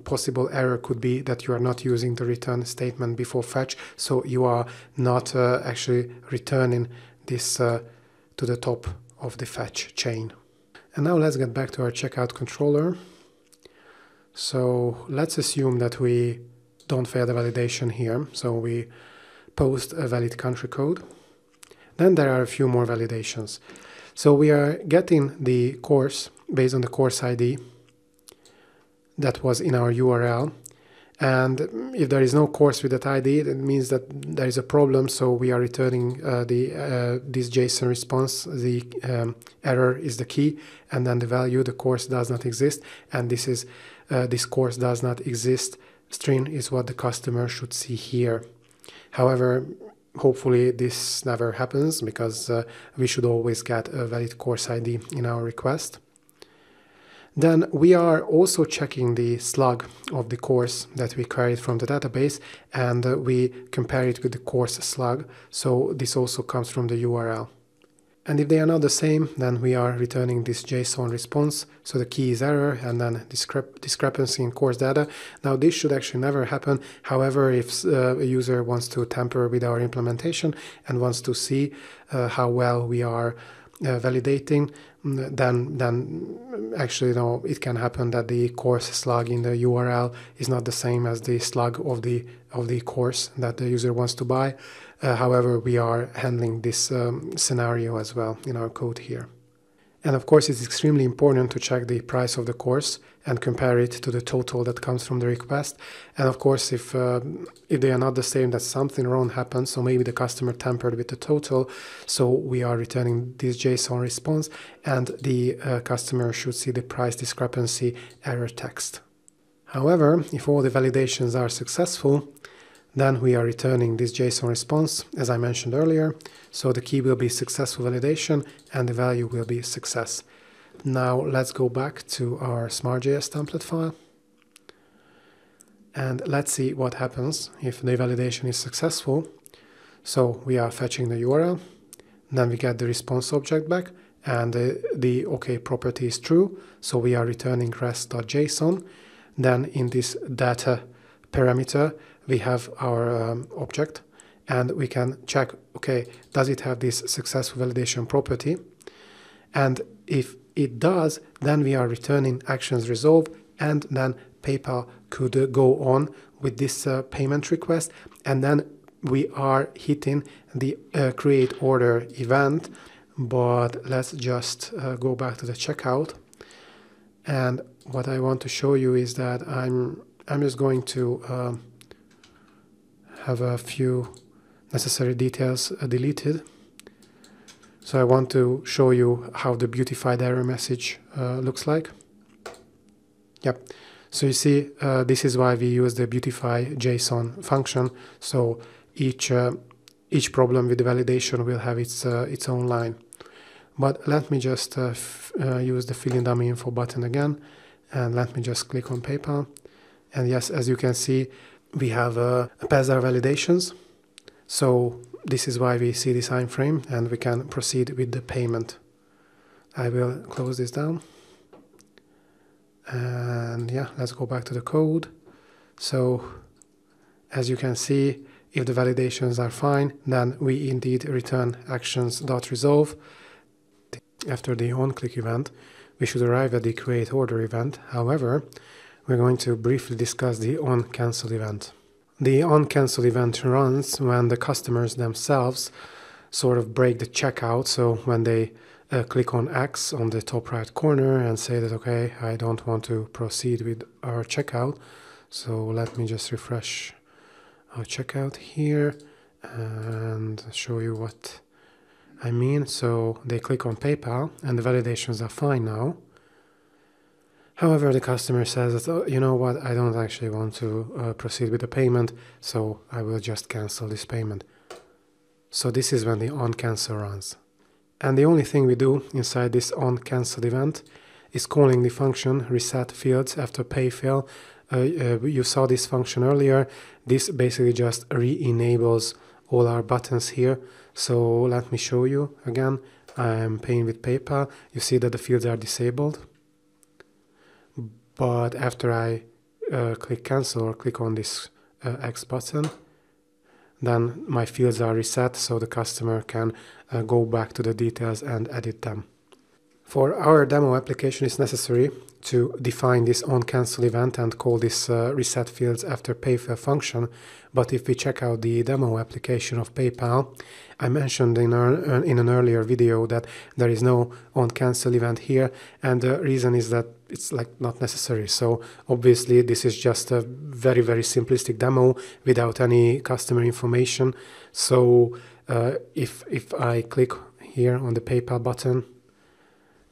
possible error could be that you are not using the return statement before fetch, so you are not actually returning this to the top of the fetch chain. And now let's get back to our checkout controller. So let's assume that we don't fail the validation here, so we post a valid country code. Then there are a few more validations. So we are getting the course based on the course ID that was in our URL. And if there is no course with that ID, that means that there is a problem. So we are returning this JSON response. The error is the key, and then the value, the course does not exist. And this is this course does not exist string is what the customer should see here. However, hopefully this never happens, because we should always get a valid course ID in our request. Then we are also checking the slug of the course that we queried from the database, and we compare it with the course slug. So this also comes from the URL. And if they are not the same, then we are returning this JSON response. So the key is error, and then discrepancy in course data. Now this should actually never happen. However, if a user wants to tamper with our implementation and wants to see how well we are validating, then actually it can happen that the course slug in the URL is not the same as the slug of the course that the user wants to buy. However, we are handling this scenario as well in our code here. And of course, it's extremely important to check the price of the course and compare it to the total that comes from the request. And of course, if they are not the same, that something wrong happens. So maybe the customer tampered with the total. So we are returning this JSON response, and the customer should see the price discrepancy error text. However, if all the validations are successful, then we are returning this JSON response, as I mentioned earlier. So the key will be successful validation, and the value will be success. Now let's go back to our Smart.js template file. And let's see what happens if the validation is successful. So we are fetching the URL, then we get the response object back, and the OK property is true. So we are returning rest.json. Then in this data parameter, we have our object, and we can check, okay, does it have this successful validation property? And if it does, then we are returning actions resolve, and then PayPal could go on with this payment request, and then we are hitting the create order event. But let's just go back to the checkout. And what I want to show you is that I'm just going to have a few necessary details deleted. So I want to show you how the beautified error message looks like. Yep. So you see, this is why we use the beautify JSON function. So each problem with the validation will have its own line. But let me just use the fill in dummy info button again, and let me just click on PayPal. And yes, as you can see, we have passed our validations. So this is why we see this iframe, and we can proceed with the payment. I will close this down. And yeah, let's go back to the code. So as you can see, if the validations are fine, then we indeed return actions.resolve. After the onClick event, we should arrive at the create order event. However, we're going to briefly discuss the OnCancel event. The OnCancel event runs when the customers themselves sort of break the checkout. So when they click on X on the top right corner and say that, okay, I don't want to proceed with our checkout. So let me just refresh our checkout here and show you what I mean. So they click on PayPal and the validations are fine now. However, the customer says that, oh, you know what, I don't actually want to proceed with the payment, so I will just cancel this payment. So this is when the OnCancel runs. And the only thing we do inside this OnCancel event is calling the function reset fields after pay fail. You saw this function earlier. This basically just re-enables all our buttons here. So let me show you again. I am paying with PayPal. You see that the fields are disabled. But after I click cancel or click on this X button, then my fields are reset so the customer can go back to the details and edit them. For our demo application, it's necessary to define this OnCancel event and call this reset fields after payfail function. But if we check out the demo application of PayPal, I mentioned in an earlier video that there is no OnCancel event here, and the reason is that it's not necessary. So obviously this is just a very, very simplistic demo without any customer information. So if I click here on the PayPal button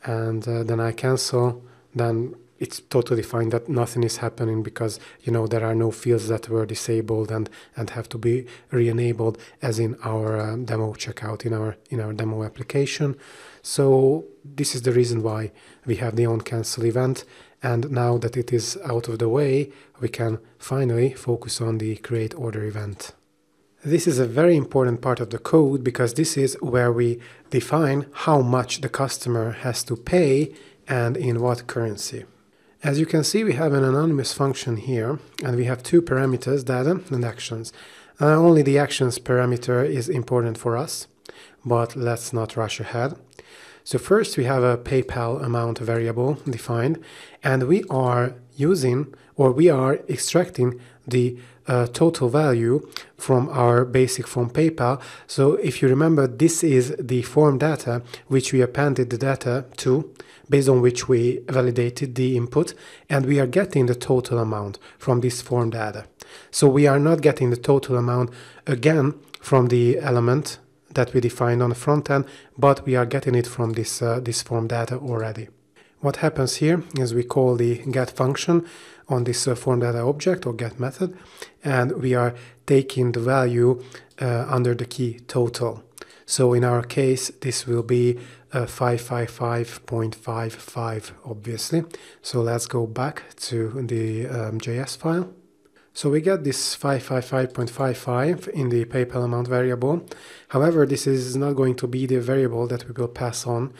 and then I cancel, then it's totally fine that nothing is happening because, there are no fields that were disabled and have to be re-enabled as in our demo checkout in our demo application. So this is the reason why we have the OnCancel event. And now that it is out of the way, we can finally focus on the create order event. This is a very important part of the code because this is where we define how much the customer has to pay and in what currency. As you can see, we have an anonymous function here, and we have two parameters, data and actions. Only the actions parameter is important for us, but let's not rush ahead. So first we have a PayPal amount variable defined, and we are extracting the total value from our basic form PayPal. So if you remember, this is the form data which we appended the data to, based on which we validated the input, and we are getting the total amount from this form data. So we are not getting the total amount again from the element that we defined on the front end, but we are getting it from this form data already. What happens here is we call the get function on this form data object or get method, and we are taking the value under the key total. So in our case, this will be 555.55, obviously. So let's go back to the JS file. So we get this 555.55 in the PayPal amount variable. However, this is not going to be the variable that we will pass on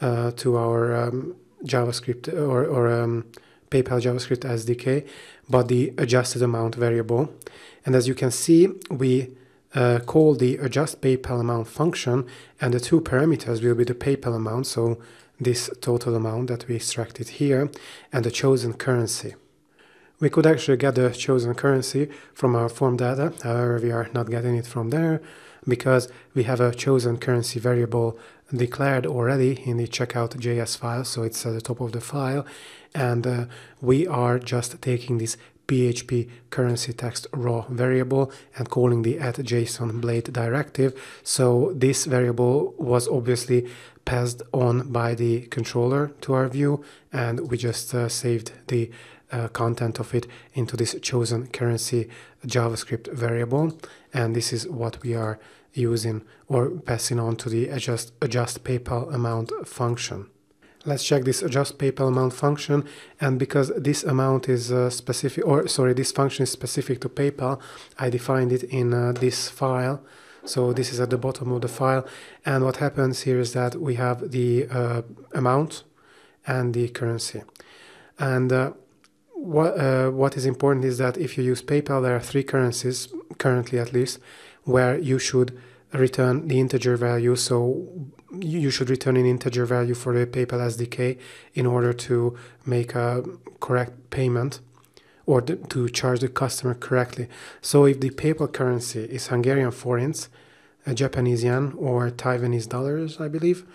to our JavaScript or PayPal JavaScript SDK, but the adjusted amount variable. And as you can see, we call the adjust PayPal amount function, and the two parameters will be the PayPal amount, so this total amount that we extracted here, and the chosen currency. We could actually get the chosen currency from our form data, however we are not getting it from there because we have a chosen currency variable declared already in the checkout.js file, so it's at the top of the file, and we are just taking this PHP currency text raw variable and calling the @JSON blade directive. So this variable was obviously passed on by the controller to our view, and we just saved the content of it into this chosen currency JavaScript variable, and this is what we are using or passing on to the adjust PayPal amount function. Let's check this adjust PayPal amount function, and because this amount is this function is specific to PayPal, I defined it in this file. So this is at the bottom of the file, and what happens here is that we have the amount and the currency. And what is important is that if you use PayPal, there are three currencies, currently at least, where you should return the integer value. So you should return an integer value for the PayPal SDK in order to make a correct payment. or to charge the customer correctly. So if the PayPal currency is Hungarian forints, Japanese yen, or Taiwanese dollars, I believe,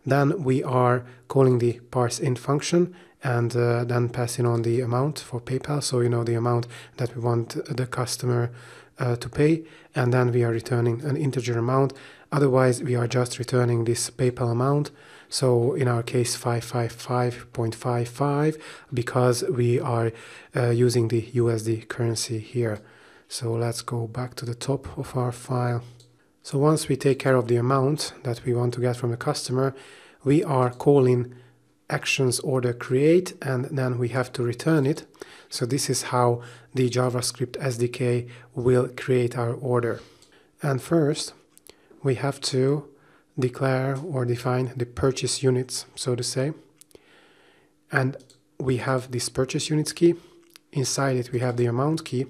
then we are calling the parseInt function and then passing on the amount for PayPal. So the amount that we want the customer to pay, and then we are returning an integer amount. Otherwise, we are just returning this PayPal amount. So in our case, 555.55, because we are using the USD currency here. So let's go back to the top of our file. So once we take care of the amount that we want to get from the customer, we are calling actions order create, and then we have to return it. So this is how the JavaScript SDK will create our order. And first, we have to declare or define the purchase units, so to say. And we have this purchase units key. Inside it, we have the amount key.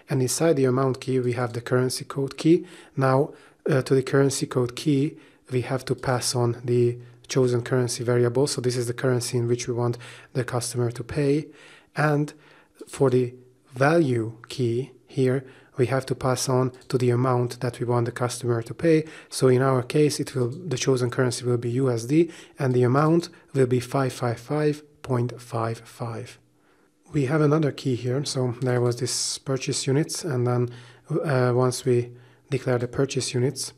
And inside the amount key, we have the currency code key. Now, to the currency code key, we have to pass on the chosen currency variable. So this is the currency in which we want the customer to pay. And for the value key here, we have to pass on to the amount that we want the customer to pay. So in our case, the chosen currency will be USD, and the amount will be 555.55. We have another key here. So there was this purchase units, and then once we declare the purchase units,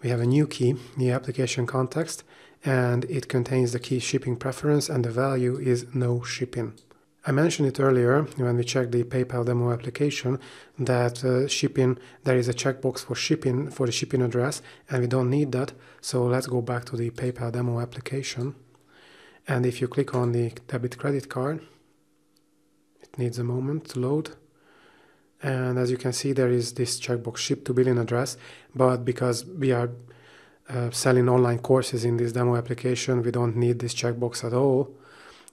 we have a new key, the application context, and it contains the key shipping preference, and the value is no shipping. I mentioned it earlier when we checked the PayPal demo application that shipping, there is a checkbox for shipping, for the shipping address, and we don't need that. So let's go back to the PayPal demo application. And if you click on the debit credit card, it needs a moment to load. And as you can see, there is this checkbox ship to billing address, but because we are selling online courses in this demo application, we don't need this checkbox at all.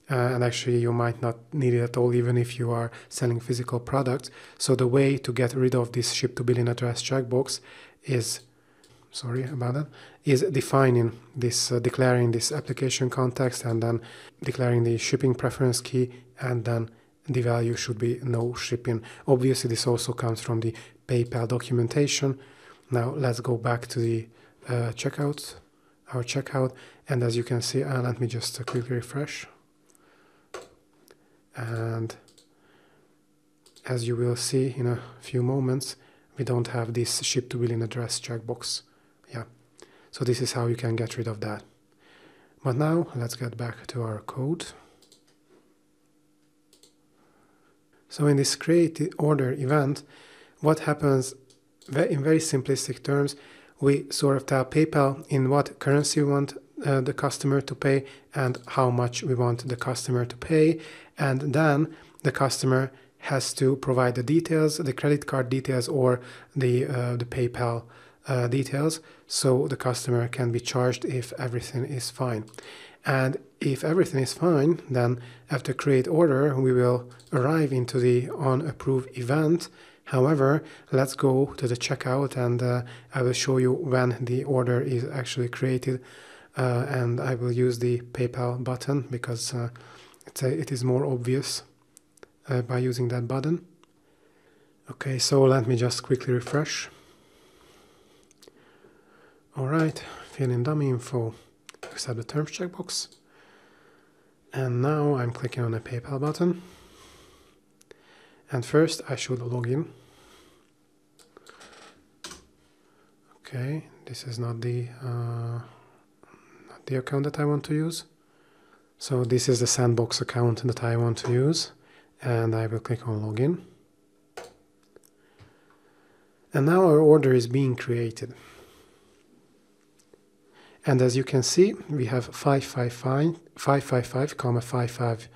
And actually, you might not need it at all, even if you are selling physical products. So the way to get rid of this ship to billing address checkbox is, is defining this, declaring this application context, and then declaring the shipping preference key, and then the value should be no shipping. Obviously, this also comes from the PayPal documentation. Now let's go back to the our checkout, and as you can see, let me just quickly refresh. And as you will see in a few moments, we don't have this ship to billing address checkbox. Yeah, so this is how you can get rid of that. But now let's get back to our code. So in this create order event, what happens in very simplistic terms, we sort of tell PayPal in what currency we want the customer to pay and how much we want the customer to pay. And then the customer has to provide the details, the credit card details, or the PayPal details, so the customer can be charged if everything is fine. And if everything is fine, then after create order, we will arrive into the OnApprove event. However, let's go to the checkout, and I will show you when the order is actually created. And I will use the PayPal button because it is more obvious by using that button. Okay, so let me just quickly refresh. All right, fill in dummy info, accept the terms checkbox. And now I'm clicking on the PayPal button. And first I should log in. Okay, this is not the account that I want to use. So this is the sandbox account that I want to use, and I will click on login. And now our order is being created. And as you can see, we have 555.55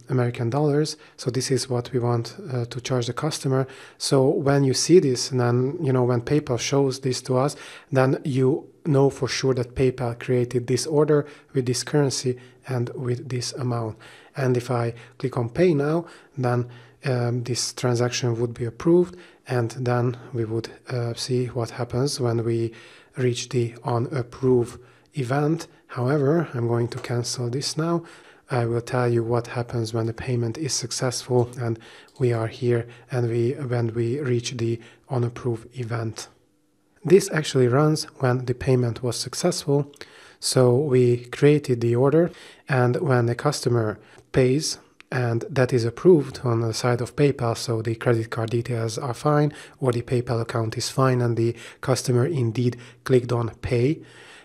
American dollars. So this is what we want to charge the customer. So when you see this, and then when PayPal shows this to us, then you know for sure that PayPal created this order with this currency and with this amount. And if I click on pay now, then this transaction would be approved, and then we would see what happens when we reach the OnApprove event. However, I'm going to cancel this now. I will tell you what happens when the payment is successful and we are here and when we reach the OnApprove event. This actually runs when the payment was successful. So we created the order, and when the customer pays and that is approved on the side of PayPal, so the credit card details are fine or the PayPal account is fine and the customer indeed clicked on pay,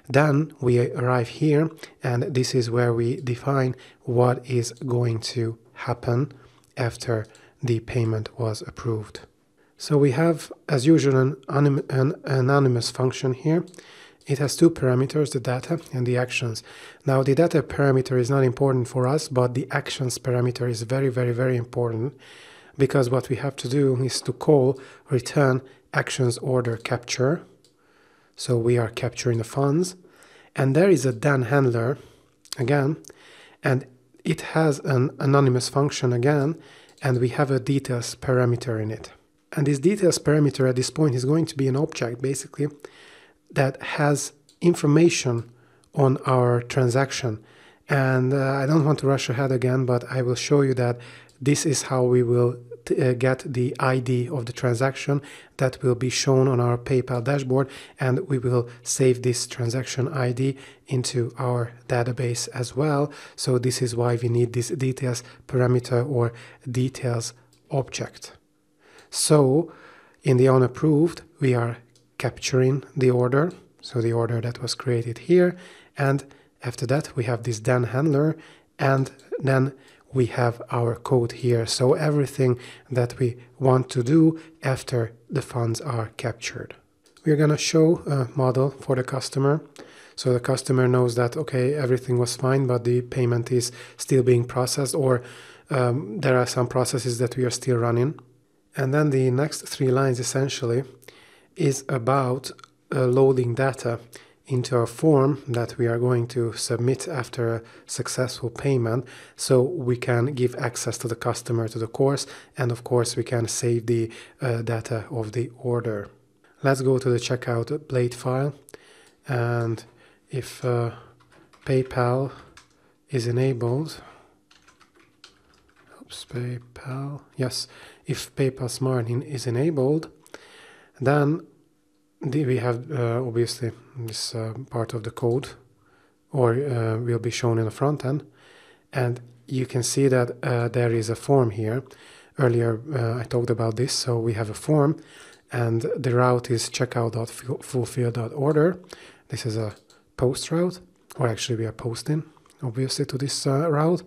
then we arrive here, and this is where we define what is going to happen after the payment was approved. So we have, as usual, an anonymous function here. It has two parameters, the data and the actions. Now, the data parameter is not important for us, but the actions parameter is very, very, very important, because what we have to do is to call return actions order capture. So we are capturing the funds, and there is a then handler again, and it has an anonymous function again, and we have a details parameter in it. And this details parameter at this point is going to be an object basically that has information on our transaction. And I don't want to rush ahead again, but I will show you that this is how we will get the ID of the transaction that will be shown on our PayPal dashboard, and we will save this transaction ID into our database as well. So this is why we need this details parameter or details object. So in the OnApproved, we are capturing the order, so the order that was created here, and after that we have this then handler, and then we have our code here. So everything that we want to do after the funds are captured. We're going to show a model for the customer. So the customer knows that, okay, everything was fine, but the payment is still being processed, or there are some processes that we are still running. And then the next 3 lines essentially is about loading data into a form that we are going to submit after a successful payment, so we can give access to the customer to the course, and of course we can save the data of the order. Let's go to the checkout blade file, and if PayPal is enabled, PayPal, yes, if PayPal Smart is enabled, then we have obviously this part of the code, or will be shown in the front end, and you can see that there is a form here. Earlier I talked about this, so we have a form, and the route is checkout.fulfill.order. This is a post route, or actually we are posting obviously to this route,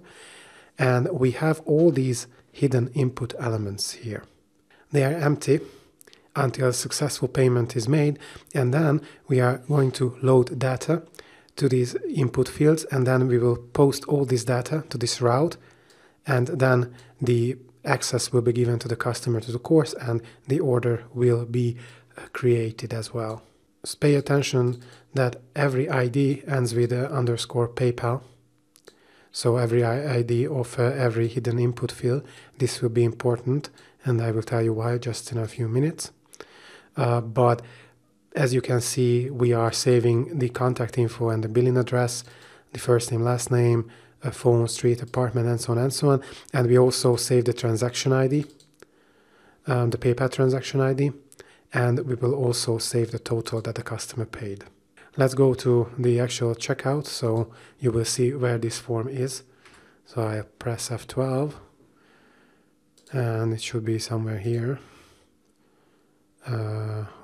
and we have all these hidden input elements here. They are empty until a successful payment is made, and then we are going to load data to these input fields, and then we will post all this data to this route, and then the access will be given to the customer to the course, and the order will be created as well. Just pay attention that every ID ends with underscore PayPal. So every ID of every hidden input field, this will be important, and I will tell you why just in a few minutes. But as you can see, we are saving the contact info and the billing address, the first name, last name, phone, street, apartment, and so on and so on. And we also save the transaction ID, the PayPal transaction ID, and we will also save the total that the customer paid. Let's go to the actual checkout, so you will see where this form is. So I press F12, and it should be somewhere here.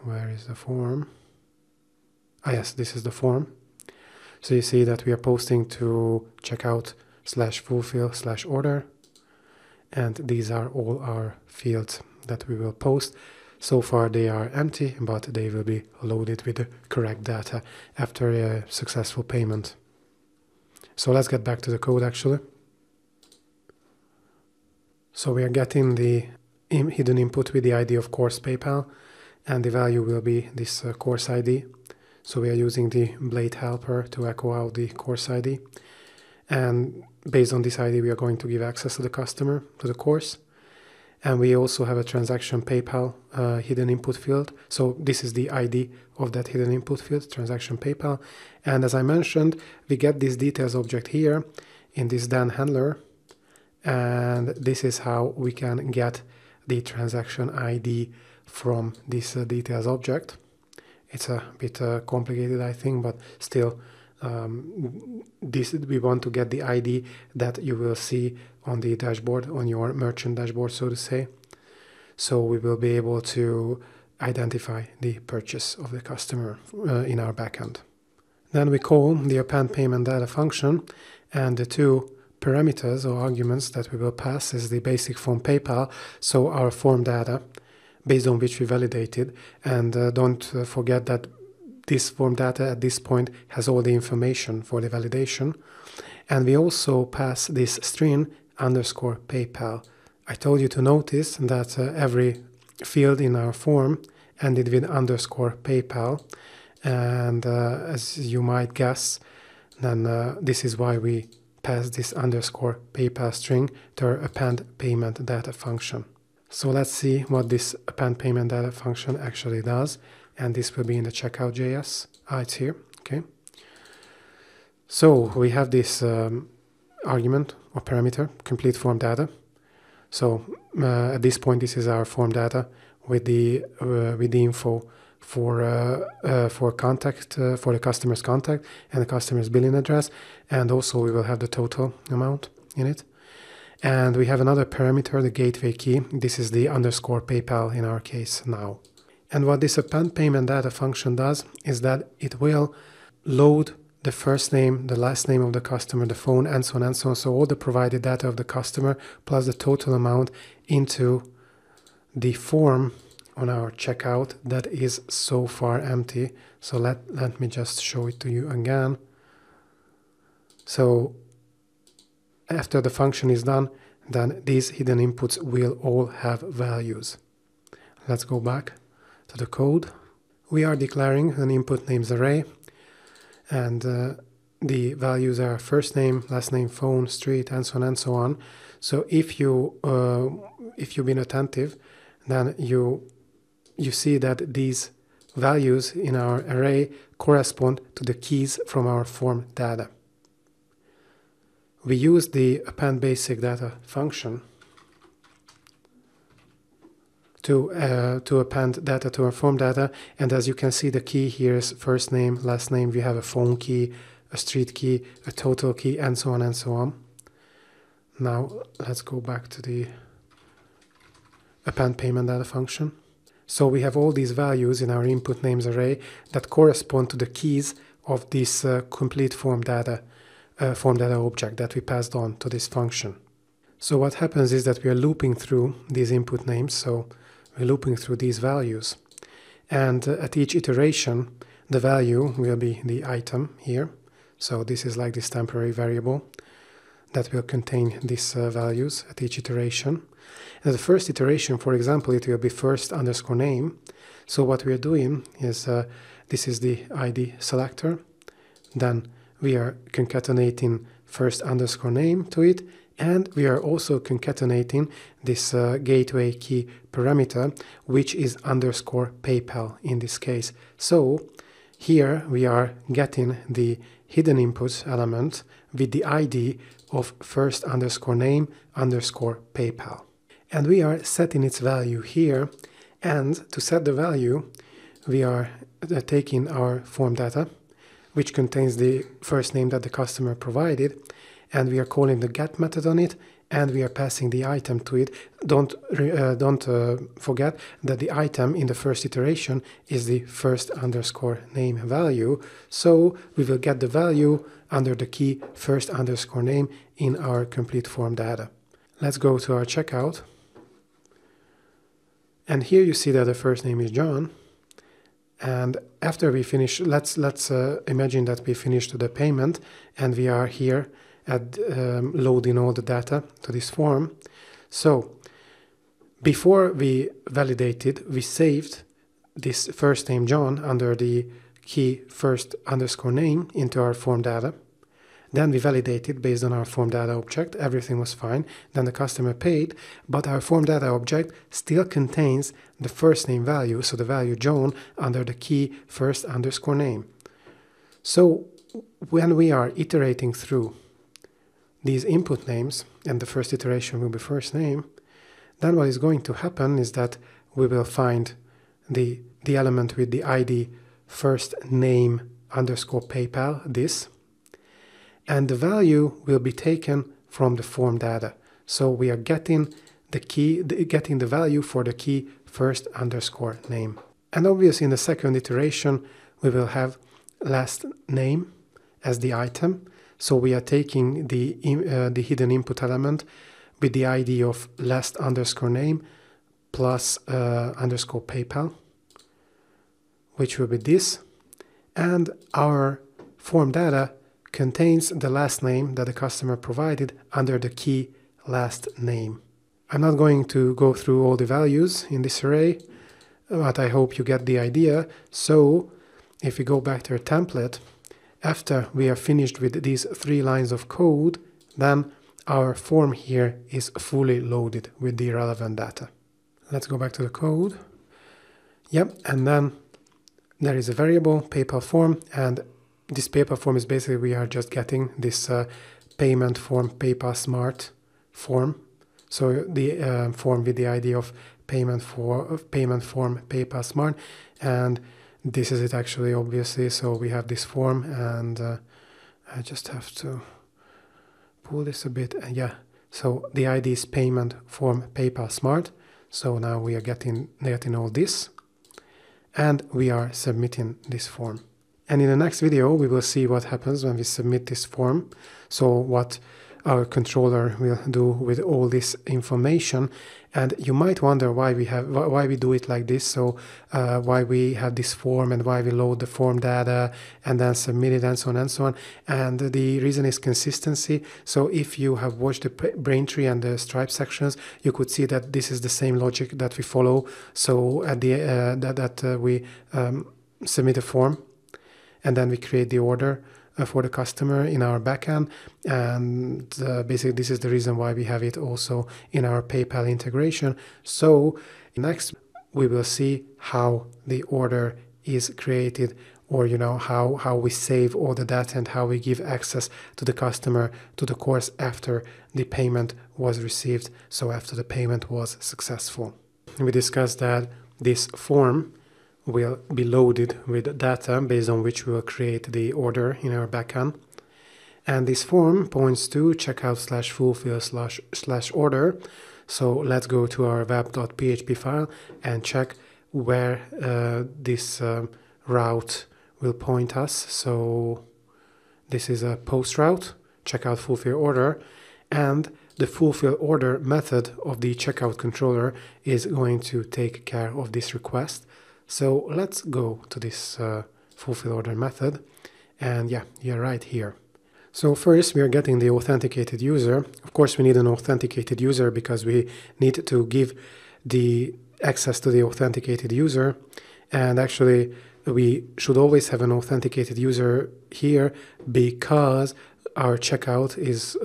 Where is the form? Ah, yes, this is the form. So you see that we are posting to checkout/fulfill/order, and these are all our fields that we will post. So far they are empty, but they will be loaded with the correct data after a successful payment. So let's get back to the code actually. So we are getting the hidden input with the ID of course PayPal, and the value will be this course ID. So we are using the blade helper to echo out the course ID. And based on this ID, we are going to give access to the customer to the course. And we also have a transaction PayPal hidden input field. So this is the ID of that hidden input field, transaction PayPal. And as I mentioned, we get this details object here. in this then handler, and this is how we can get the transaction ID from this details object. It's a bit complicated, I think, but still, we want to get the ID that you will see on the dashboard, on your merchant dashboard, so to say. So we will be able to identify the purchase of the customer in our backend. Then we call the append payment data function, and the two parameters or arguments that we will pass is the basic form PayPal, so our form data based on which we validated. And don't forget that this form data at this point has all the information for the validation. And we also pass this string underscore PayPal. I told you to notice that every field in our form ended with underscore PayPal. And as you might guess, then this is why we pass this underscore PayPal string to our append payment data function. So let's see what this append payment data function actually does. And this will be in the checkout.js. It's here, okay. So we have this argument or parameter, complete form data. So at this point, this is our form data with the info for contact, for the customer's contact and the customer's billing address, and also we will have the total amount in it. And we have another parameter, the gateway key. This is the underscore PayPal in our case now. And what this append payment data function does is that it will load the first name, the last name of the customer, the phone, and so on and so on. So all the provided data of the customer plus the total amount into the form on our checkout that is so far empty. So let me just show it to you again. So after the function is done, then these hidden inputs will all have values. Let's go back to the code. We are declaring an input names array, and the values are first name, last name, phone, street, and so on and so on. So if you've been attentive, then you see that these values in our array correspond to the keys from our form data. We use the append basic data function to append data to our form data, and as you can see, the key here is first name, last name. We have a phone key, a street key, a total key, and so on and so on. Now let's go back to the append payment data function. So we have all these values in our input names array that correspond to the keys of this complete form data object that we passed on to this function. So what happens is that we are looping through these input names. So we're looping through these values, and at each iteration the value will be the item here. So this is like this temporary variable that will contain these values at each iteration. And the first iteration, for example, it will be first underscore name. So what we are doing is this is the ID selector. Then we are concatenating first underscore name to it, and we are also concatenating this gateway key parameter, which is underscore PayPal in this case. So here we are getting the hidden inputs element with the ID of first underscore name underscore PayPal. And we are setting its value here, and to set the value, we are taking our form data, which contains the first name that the customer provided, and we are calling the get method on it, and we are passing the item to it. Don't forget that the item in the first iteration is the first underscore name value, so we will get the value under the key first underscore name in our complete form data. Let's go to our checkout, and here you see that the first name is John. And after we finish, let's imagine that we finished the payment, and we are here at loading all the data to this form. So before we validated, we saved this first name John under the key first underscore name into our form data. Then we validated based on our form data object. Everything was fine. Then the customer paid, but our form data object still contains the first name value, so the value John under the key first underscore name. So when we are iterating through these input names, and the first iteration will be first name, then what is going to happen is that we will find the element with the ID first name underscore PayPal, this, and the value will be taken from the form data. So we are getting the value for the key first underscore name. And obviously in the second iteration, we will have last name as the item. So we are taking the hidden input element with the ID of last underscore name plus underscore PayPal, which will be this. And our form data contains the last name that the customer provided under the key last name. I'm not going to go through all the values in this array, but I hope you get the idea. So if we go back to our template, after we are finished with these 3 lines of code, then our form here is fully loaded with the relevant data. Let's go back to the code. Yep, and then there is a variable PayPal form, and this PayPal form is basically we are just getting this payment form PayPal Smart form. So the form with the ID of payment form PayPal Smart, and this is it actually, obviously. So we have this form, and I just have to pull this a bit. Yeah, so the ID is payment form PayPal Smart. So now we are getting all this, and we are submitting this form. And in the next video, we will see what happens when we submit this form. So what our controller will do with all this information. And you might wonder why we do it like this. So why we have this form and why we load the form data and then submit it and so on and so on. And the reason is consistency. So if you have watched the Braintree and the Stripe sections, you could see that this is the same logic that we follow. So at the we submit a form, and then we create the order for the customer in our backend, and basically this is the reason why we have it also in our PayPal integration. So next we will see how the order is created, or how we save all the data and how we give access to the customer to the course after the payment was received, so after the payment was successful. We discussed that this form will be loaded with data based on which we will create the order in our backend. And this form points to checkout/fulfill/order. So let's go to our web.php file and check where this route will point us. So this is a post route, checkout fulfill order, and the fulfill order method of the checkout controller is going to take care of this request. So let's go to this fulfill order method, and yeah, you're right here. So first we are getting the authenticated user. Of course we need an authenticated user because we need to give the access to the authenticated user, and actually we should always have an authenticated user here because our checkout is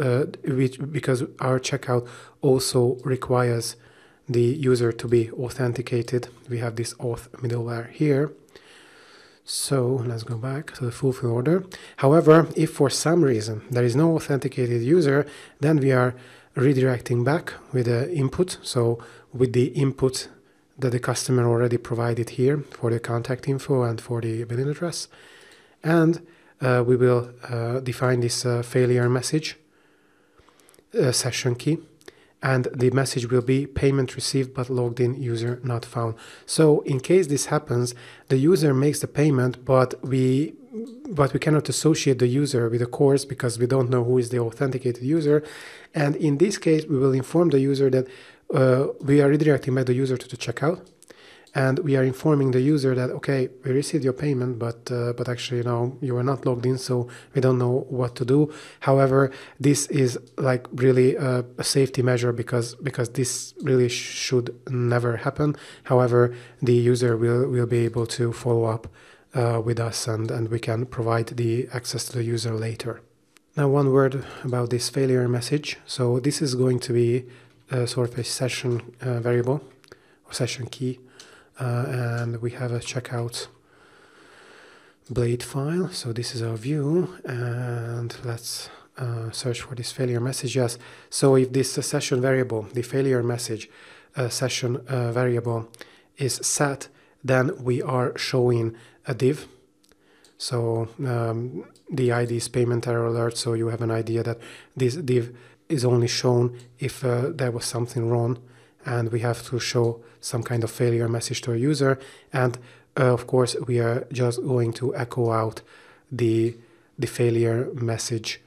our checkout also requires the user to be authenticated. We have this auth middleware here. So let's go back to the fulfill order. However, if for some reason there is no authenticated user, then we are redirecting back with the input. So with the input that the customer already provided here for the contact info and for the billing address. And we will define this failure message session key. And the message will be payment received but logged in user not found. So in case this happens, the user makes the payment, but we cannot associate the user with the course because we don't know who is the authenticated user. And in this case, we will inform the user that we are redirecting back the user to the checkout. And we are informing the user that, okay, we received your payment, but actually, you are not logged in, so we don't know what to do. However, this is like really a safety measure because this really should never happen. However, the user will be able to follow up with us, and we can provide the access to the user later. Now, one word about this failure message. So this is going to be sort of a session variable or session key. And we have a checkout blade file. So this is our view, and let's search for this failure message. Yes. So if this session variable, the failure message session variable is set, then we are showing a div. So the ID is payment error alert. So you have an idea that this div is only shown if there was something wrong, and we have to show some kind of failure message to a user. And of course, we are just going to echo out the failure message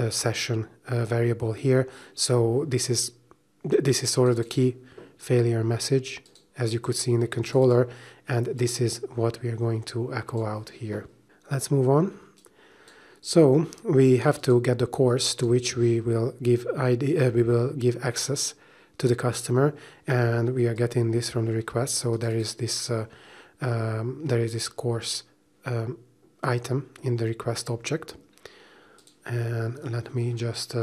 session variable here. So this is sort of the key failure message, as you could see in the controller, and this is what we are going to echo out here. Let's move on. So we have to get the course to which we will give access to the customer, and we are getting this from the request. So there is this course item in the request object. And let me just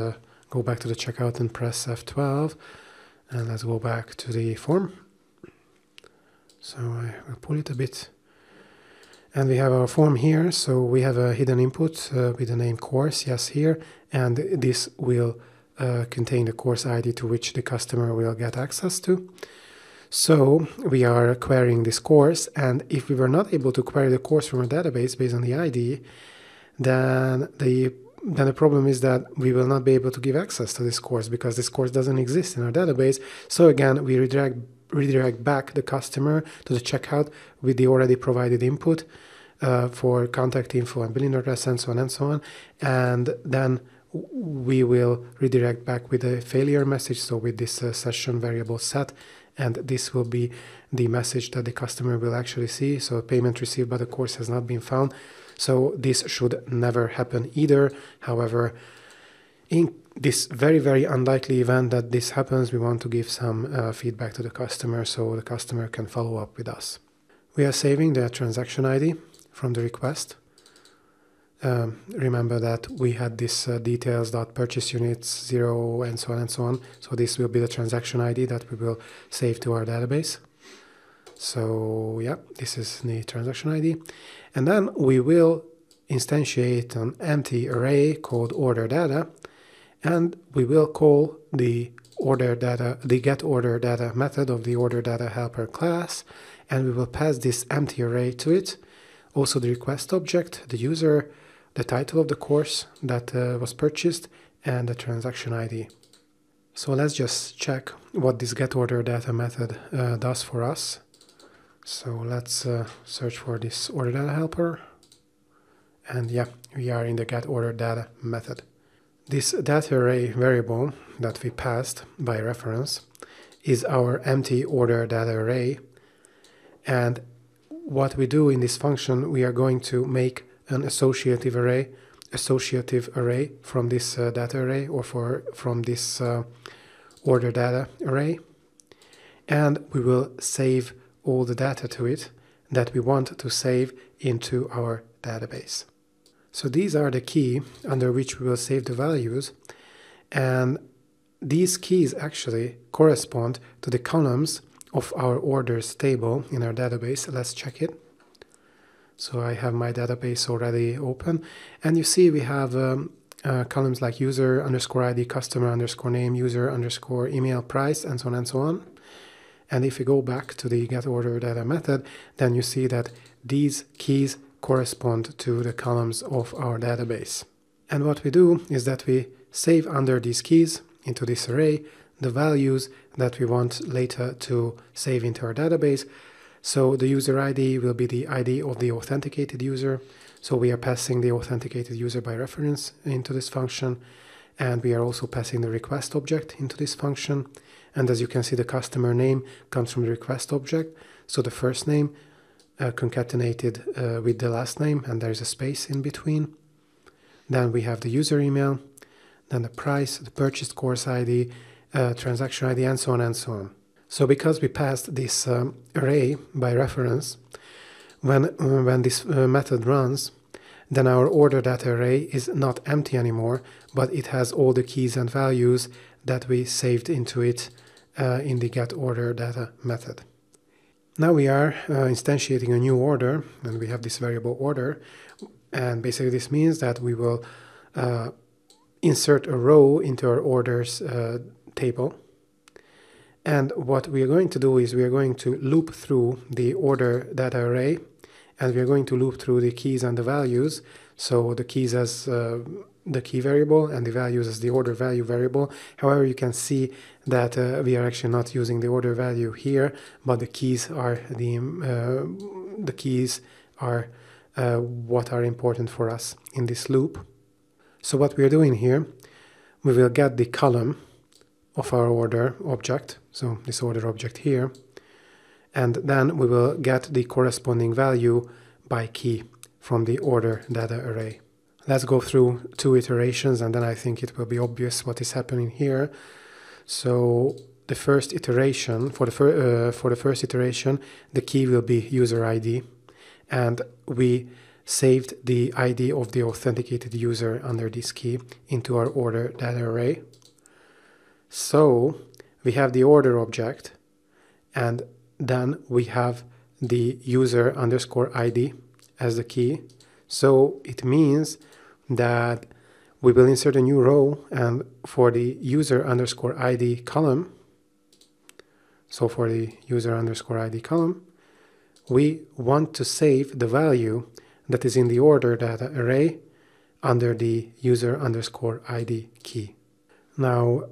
go back to the checkout and press F12, and let's go back to the form. So I will pull it a bit. And we have our form here. So we have a hidden input with the name course, yes, here. And this will contain the course ID to which the customer will get access to. So we are querying this course. And if we were not able to query the course from a database based on the ID, then the problem is that we will not be able to give access to this course because this course doesn't exist in our database. So again, we redirect back the customer to the checkout with the already provided input for contact info and billing address and so on and so on. And then we will redirect back with a failure message, so with this session variable set, and this will be the message that the customer will actually see. So payment received by the course has not been found. So this should never happen either. However, in this very, very unlikely event that this happens, we want to give some feedback to the customer so the customer can follow up with us. We are saving the transaction ID from the request. Remember that we had this details.purchase units 0 and so on and so on. So this will be the transaction ID that we will save to our database. So yeah, this is the transaction ID. And then we will instantiate an empty array called order data, and we will call the get order data method of the order data helper class, and we will pass this empty array to it. Also the request object, the user, the title of the course that was purchased, and the transaction ID. So let's just check what this get order data method does for us. So let's search for this order data helper. And yeah, we are in the get order data method. This data array variable that we passed by reference is our empty order data array. And what we do in this function, we are going to make an associative array from this data array or from this order data array. And we will save all the data to it that we want to save into our database. So these are the key under which we will save the values, and these keys actually correspond to the columns of our orders table in our database. Let's check it. So I have my database already open, and you see we have columns like user underscore ID, customer underscore name, user underscore email, price, and so on and so on. And if you go back to the get order data method, then you see that these keys correspond to the columns of our database. And what we do is that we save under these keys into this array the values that we want later to save into our database. So the user ID will be the ID of the authenticated user. So we are passing the authenticated user by reference into this function. And we are also passing the request object into this function. And as you can see, the customer name comes from the request object. So the first name concatenated with the last name, and there's a space in between. Then we have the user email, then the price, the purchased course ID, transaction ID, and so on and so on. So because we passed this array by reference, when this method runs, then our order data array is not empty anymore, but it has all the keys and values that we saved into it in the get order data method. Now we are instantiating a new order, and we have this variable order, and basically this means that we will insert a row into our orders table. And what we are going to do is we are going to loop through the order data array, and we are going to loop through the keys and the values. So the keys as the key variable and the values as the order value variable. However, you can see that we are actually not using the order value here, but the keys are what are important for us in this loop. So what we are doing here, we will get the column of our order object, so this order object here, and then we will get the corresponding value by key from the order data array. Let's go through 2 iterations, and then I think it will be obvious what is happening here. So the first iteration, for the first iteration, the key will be user ID, and we saved the ID of the authenticated user under this key into our order data array. So we have the order object, and then we have the user underscore ID as the key. So it means that we will insert a new row, and for the user underscore ID column, so for the user underscore ID column, we want to save the value that is in the order data array under the user underscore ID key. Now,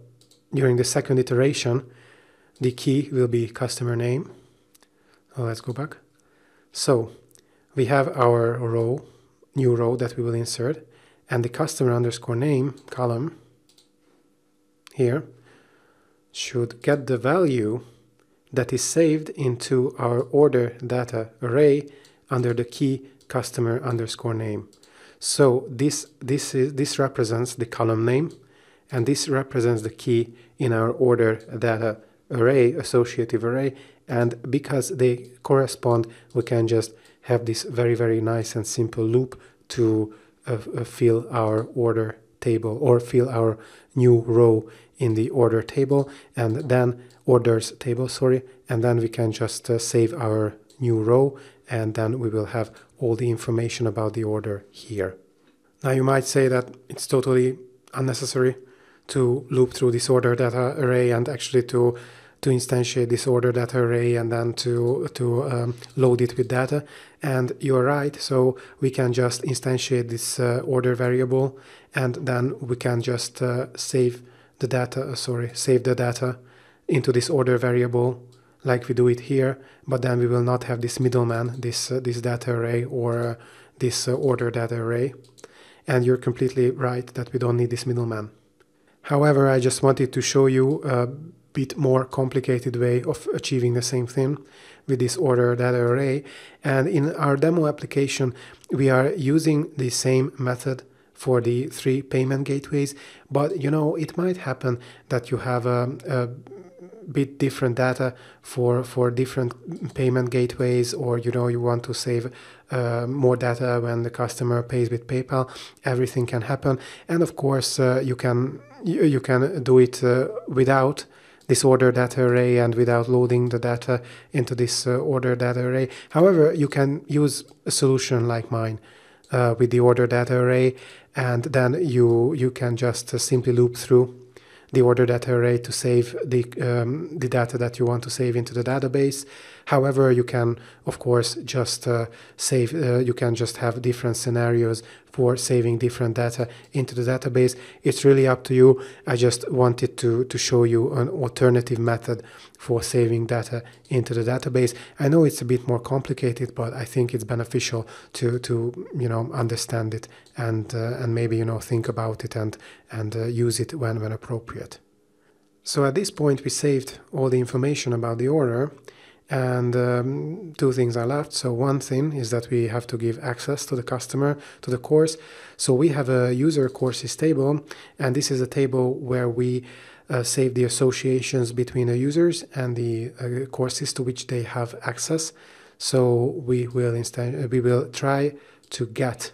during the second iteration, the key will be customer name. Let's go back. So we have our row, new row that we will insert, and the customer underscore name column here should get the value that is saved into our order data array under the key customer underscore name. So this represents the column name, and this represents the key in our order data array, associative array, and because they correspond, we can just have this very, very nice and simple loop to fill our order table, or fill our new row in the order table, and then orders table, sorry, and then we can just save our new row, and then we will have all the information about the order here. Now you might say that it's totally unnecessary to loop through this order data array and actually to instantiate this order data array and then to load it with data. And you're right, so we can just instantiate this order variable, and then we can just save the data into this order variable like we do it here, but then we will not have this middleman, this data array or this order data array. And you're completely right that we don't need this middleman. However, I just wanted to show you a bit more complicated way of achieving the same thing with this order data array. And in our demo application, we are using the same method for the 3 payment gateways, but you know, it might happen that you have a bit different data for different payment gateways, or you know, you want to save more data when the customer pays with PayPal. Everything can happen, and of course you can do it without this order data array and without loading the data into this order data array. However, you can use a solution like mine with the order data array, and then you can just simply loop through the order data array to save the data that you want to save into the database. However, you can, of course, just you can just have different scenarios for saving different data into the database. It's really up to you. I just wanted to show you an alternative method for saving data into the database. I know it's a bit more complicated, but I think it's beneficial to you know, understand it and maybe, you know, think about it and use it when appropriate. So at this point, we saved all the information about the order, and 2 things are left. So one thing is that we have to give access to the customer to the course. So we have a user courses table, and this is a table where we save the associations between the users and the courses to which they have access. So we will try to get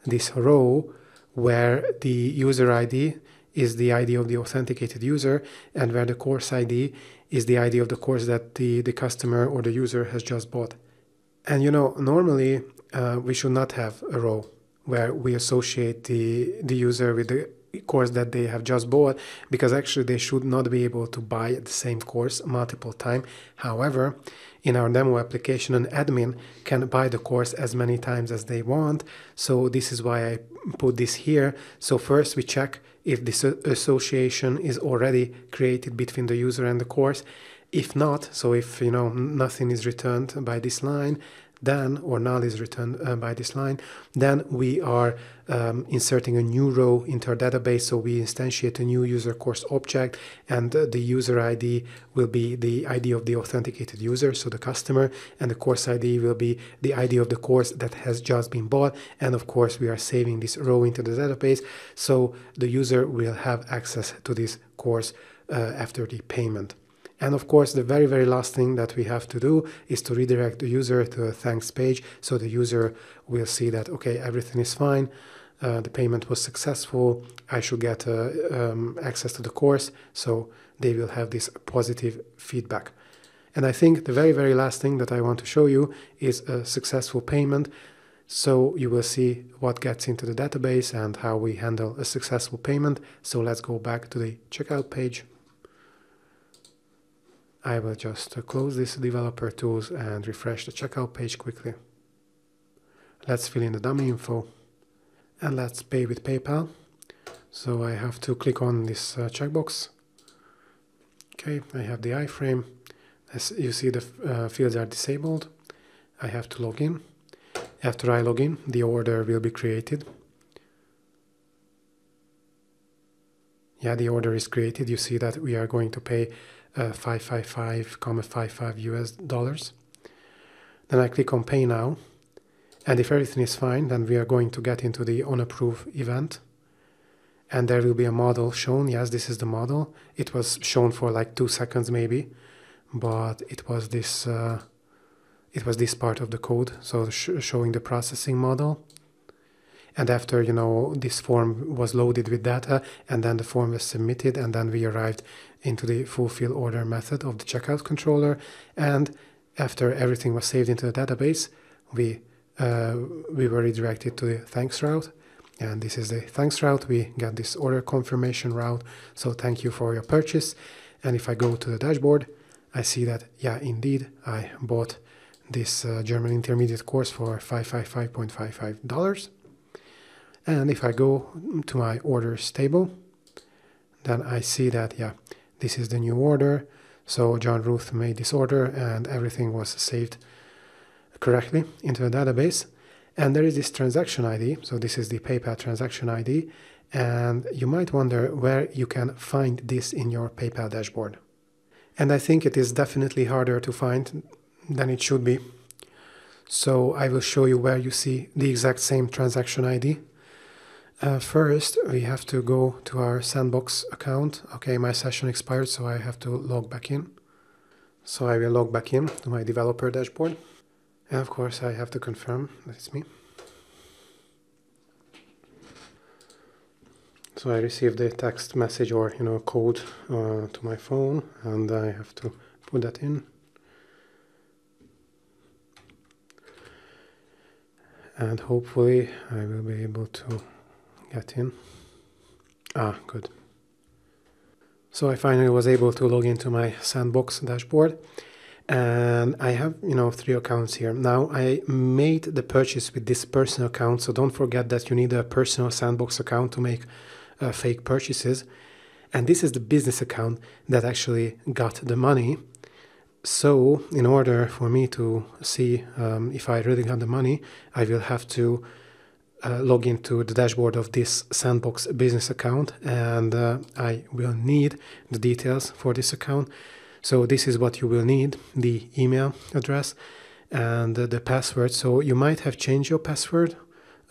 this row where the user ID is the ID of the authenticated user, and where the course ID is the ID of the course that the customer or the user has just bought. And you know, normally we should not have a row where we associate the user with the course that they have just bought, because actually they should not be able to buy the same course multiple times. However, in our demo application, an admin can buy the course as many times as they want. So this is why I put this here. So first we check if this association is already created between the user and the course. If not, so if nothing is returned by this line, then, or null is returned by this line, then we are inserting a new row into our database. So we instantiate a new user course object, and the user ID will be the ID of the authenticated user, so the customer, and the course ID will be the ID of the course that has just been bought. And of course, we are saving this row into the database, so the user will have access to this course after the payment. And of course, the very, very last thing that we have to do is to redirect the user to a thanks page. So the user will see that, okay, everything is fine. The payment was successful. I should get access to the course. So they will have this positive feedback. And I think the very, very last thing that I want to show you is a successful payment. So you will see what gets into the database and how we handle a successful payment. So let's go back to the checkout page. I will just close this developer tools and refresh the checkout page quickly. Let's fill in the dummy info and let's pay with PayPal. So I have to click on this checkbox. Okay, I have the iframe. As you see, the fields are disabled. I have to log in. After I log in, the order will be created. Yeah, the order is created. You see that we are going to pay $555.55 US. Then I click on Pay Now, and if everything is fine, then we are going to get into the OnApprove event, and there will be a model shown. Yes, this is the model. It was shown for like 2 seconds maybe, but it was this part of the code, so showing the processing model. And after, this form was loaded with data, and then the form was submitted, and then we arrived into the fulfill order method of the checkout controller. And after everything was saved into the database, we were redirected to the thanks route. And this is the thanks route. We got this order confirmation route. So thank you for your purchase. And if I go to the dashboard, I see that, yeah, indeed, I bought this German intermediate course for $555.55. And if I go to my orders table, then I see that, yeah, this is the new order. So John Ruth made this order and everything was saved correctly into the database. And there is this transaction ID. So this is the PayPal transaction ID. And you might wonder where you can find this in your PayPal dashboard. And I think it is definitely harder to find than it should be. So I will show you where you see the exact same transaction ID. First, we have to go to our Sandbox account. Okay, my session expired, so I have to log back in. So I will log back in to my developer dashboard. And of course, I have to confirm that it's me. So I received a text message or, code to my phone, and I have to put that in. And hopefully I will be able to get in. Good. So I finally was able to log into my Sandbox dashboard, and I have, 3 accounts here. Now I made the purchase with this personal account, so don't forget that you need a personal Sandbox account to make fake purchases. And this is the business account that actually got the money. So in order for me to see if I really got the money, I will have to log into the dashboard of this Sandbox business account, and I will need the details for this account. So this is what you will need: the email address and the password. So you might have changed your password,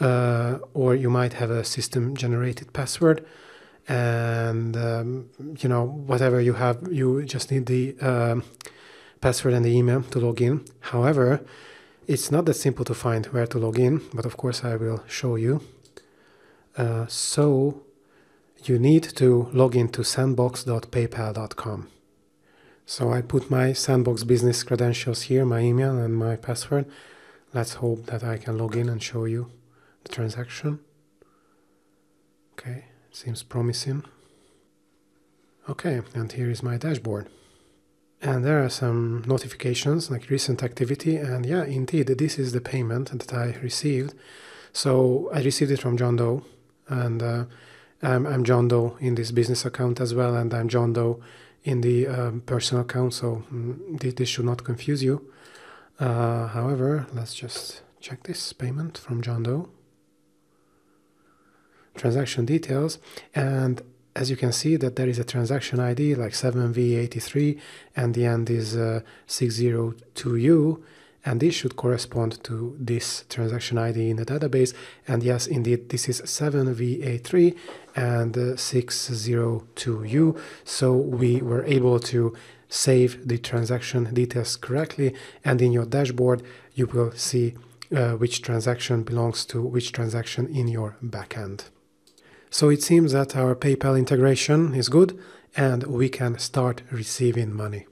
or you might have a system generated password, and whatever you have, you just need the password and the email to log in. However, it's not that simple to find where to log in, but of course I will show you. So you need to log into sandbox.paypal.com. So I put my Sandbox business credentials here, my email and my password. Let's hope that I can log in and show you the transaction. Okay, Seems promising. Okay, and here is my dashboard. And there are some notifications like recent activity, and yeah, indeed, this is the payment that I received. So I received it from John Doe, and I'm John Doe in this business account as well, and I'm John Doe in the personal account, so this should not confuse you. However, let's just check this payment from John Doe. Transaction details, and as you can see that there is a transaction ID like 7V83 and the end is 602U, and this should correspond to this transaction ID in the database. And yes, indeed, this is 7V83 and 602U. So we were able to save the transaction details correctly, and in your dashboard you will see which transaction belongs to which transaction in your backend. So it seems that our PayPal integration is good and we can start receiving money.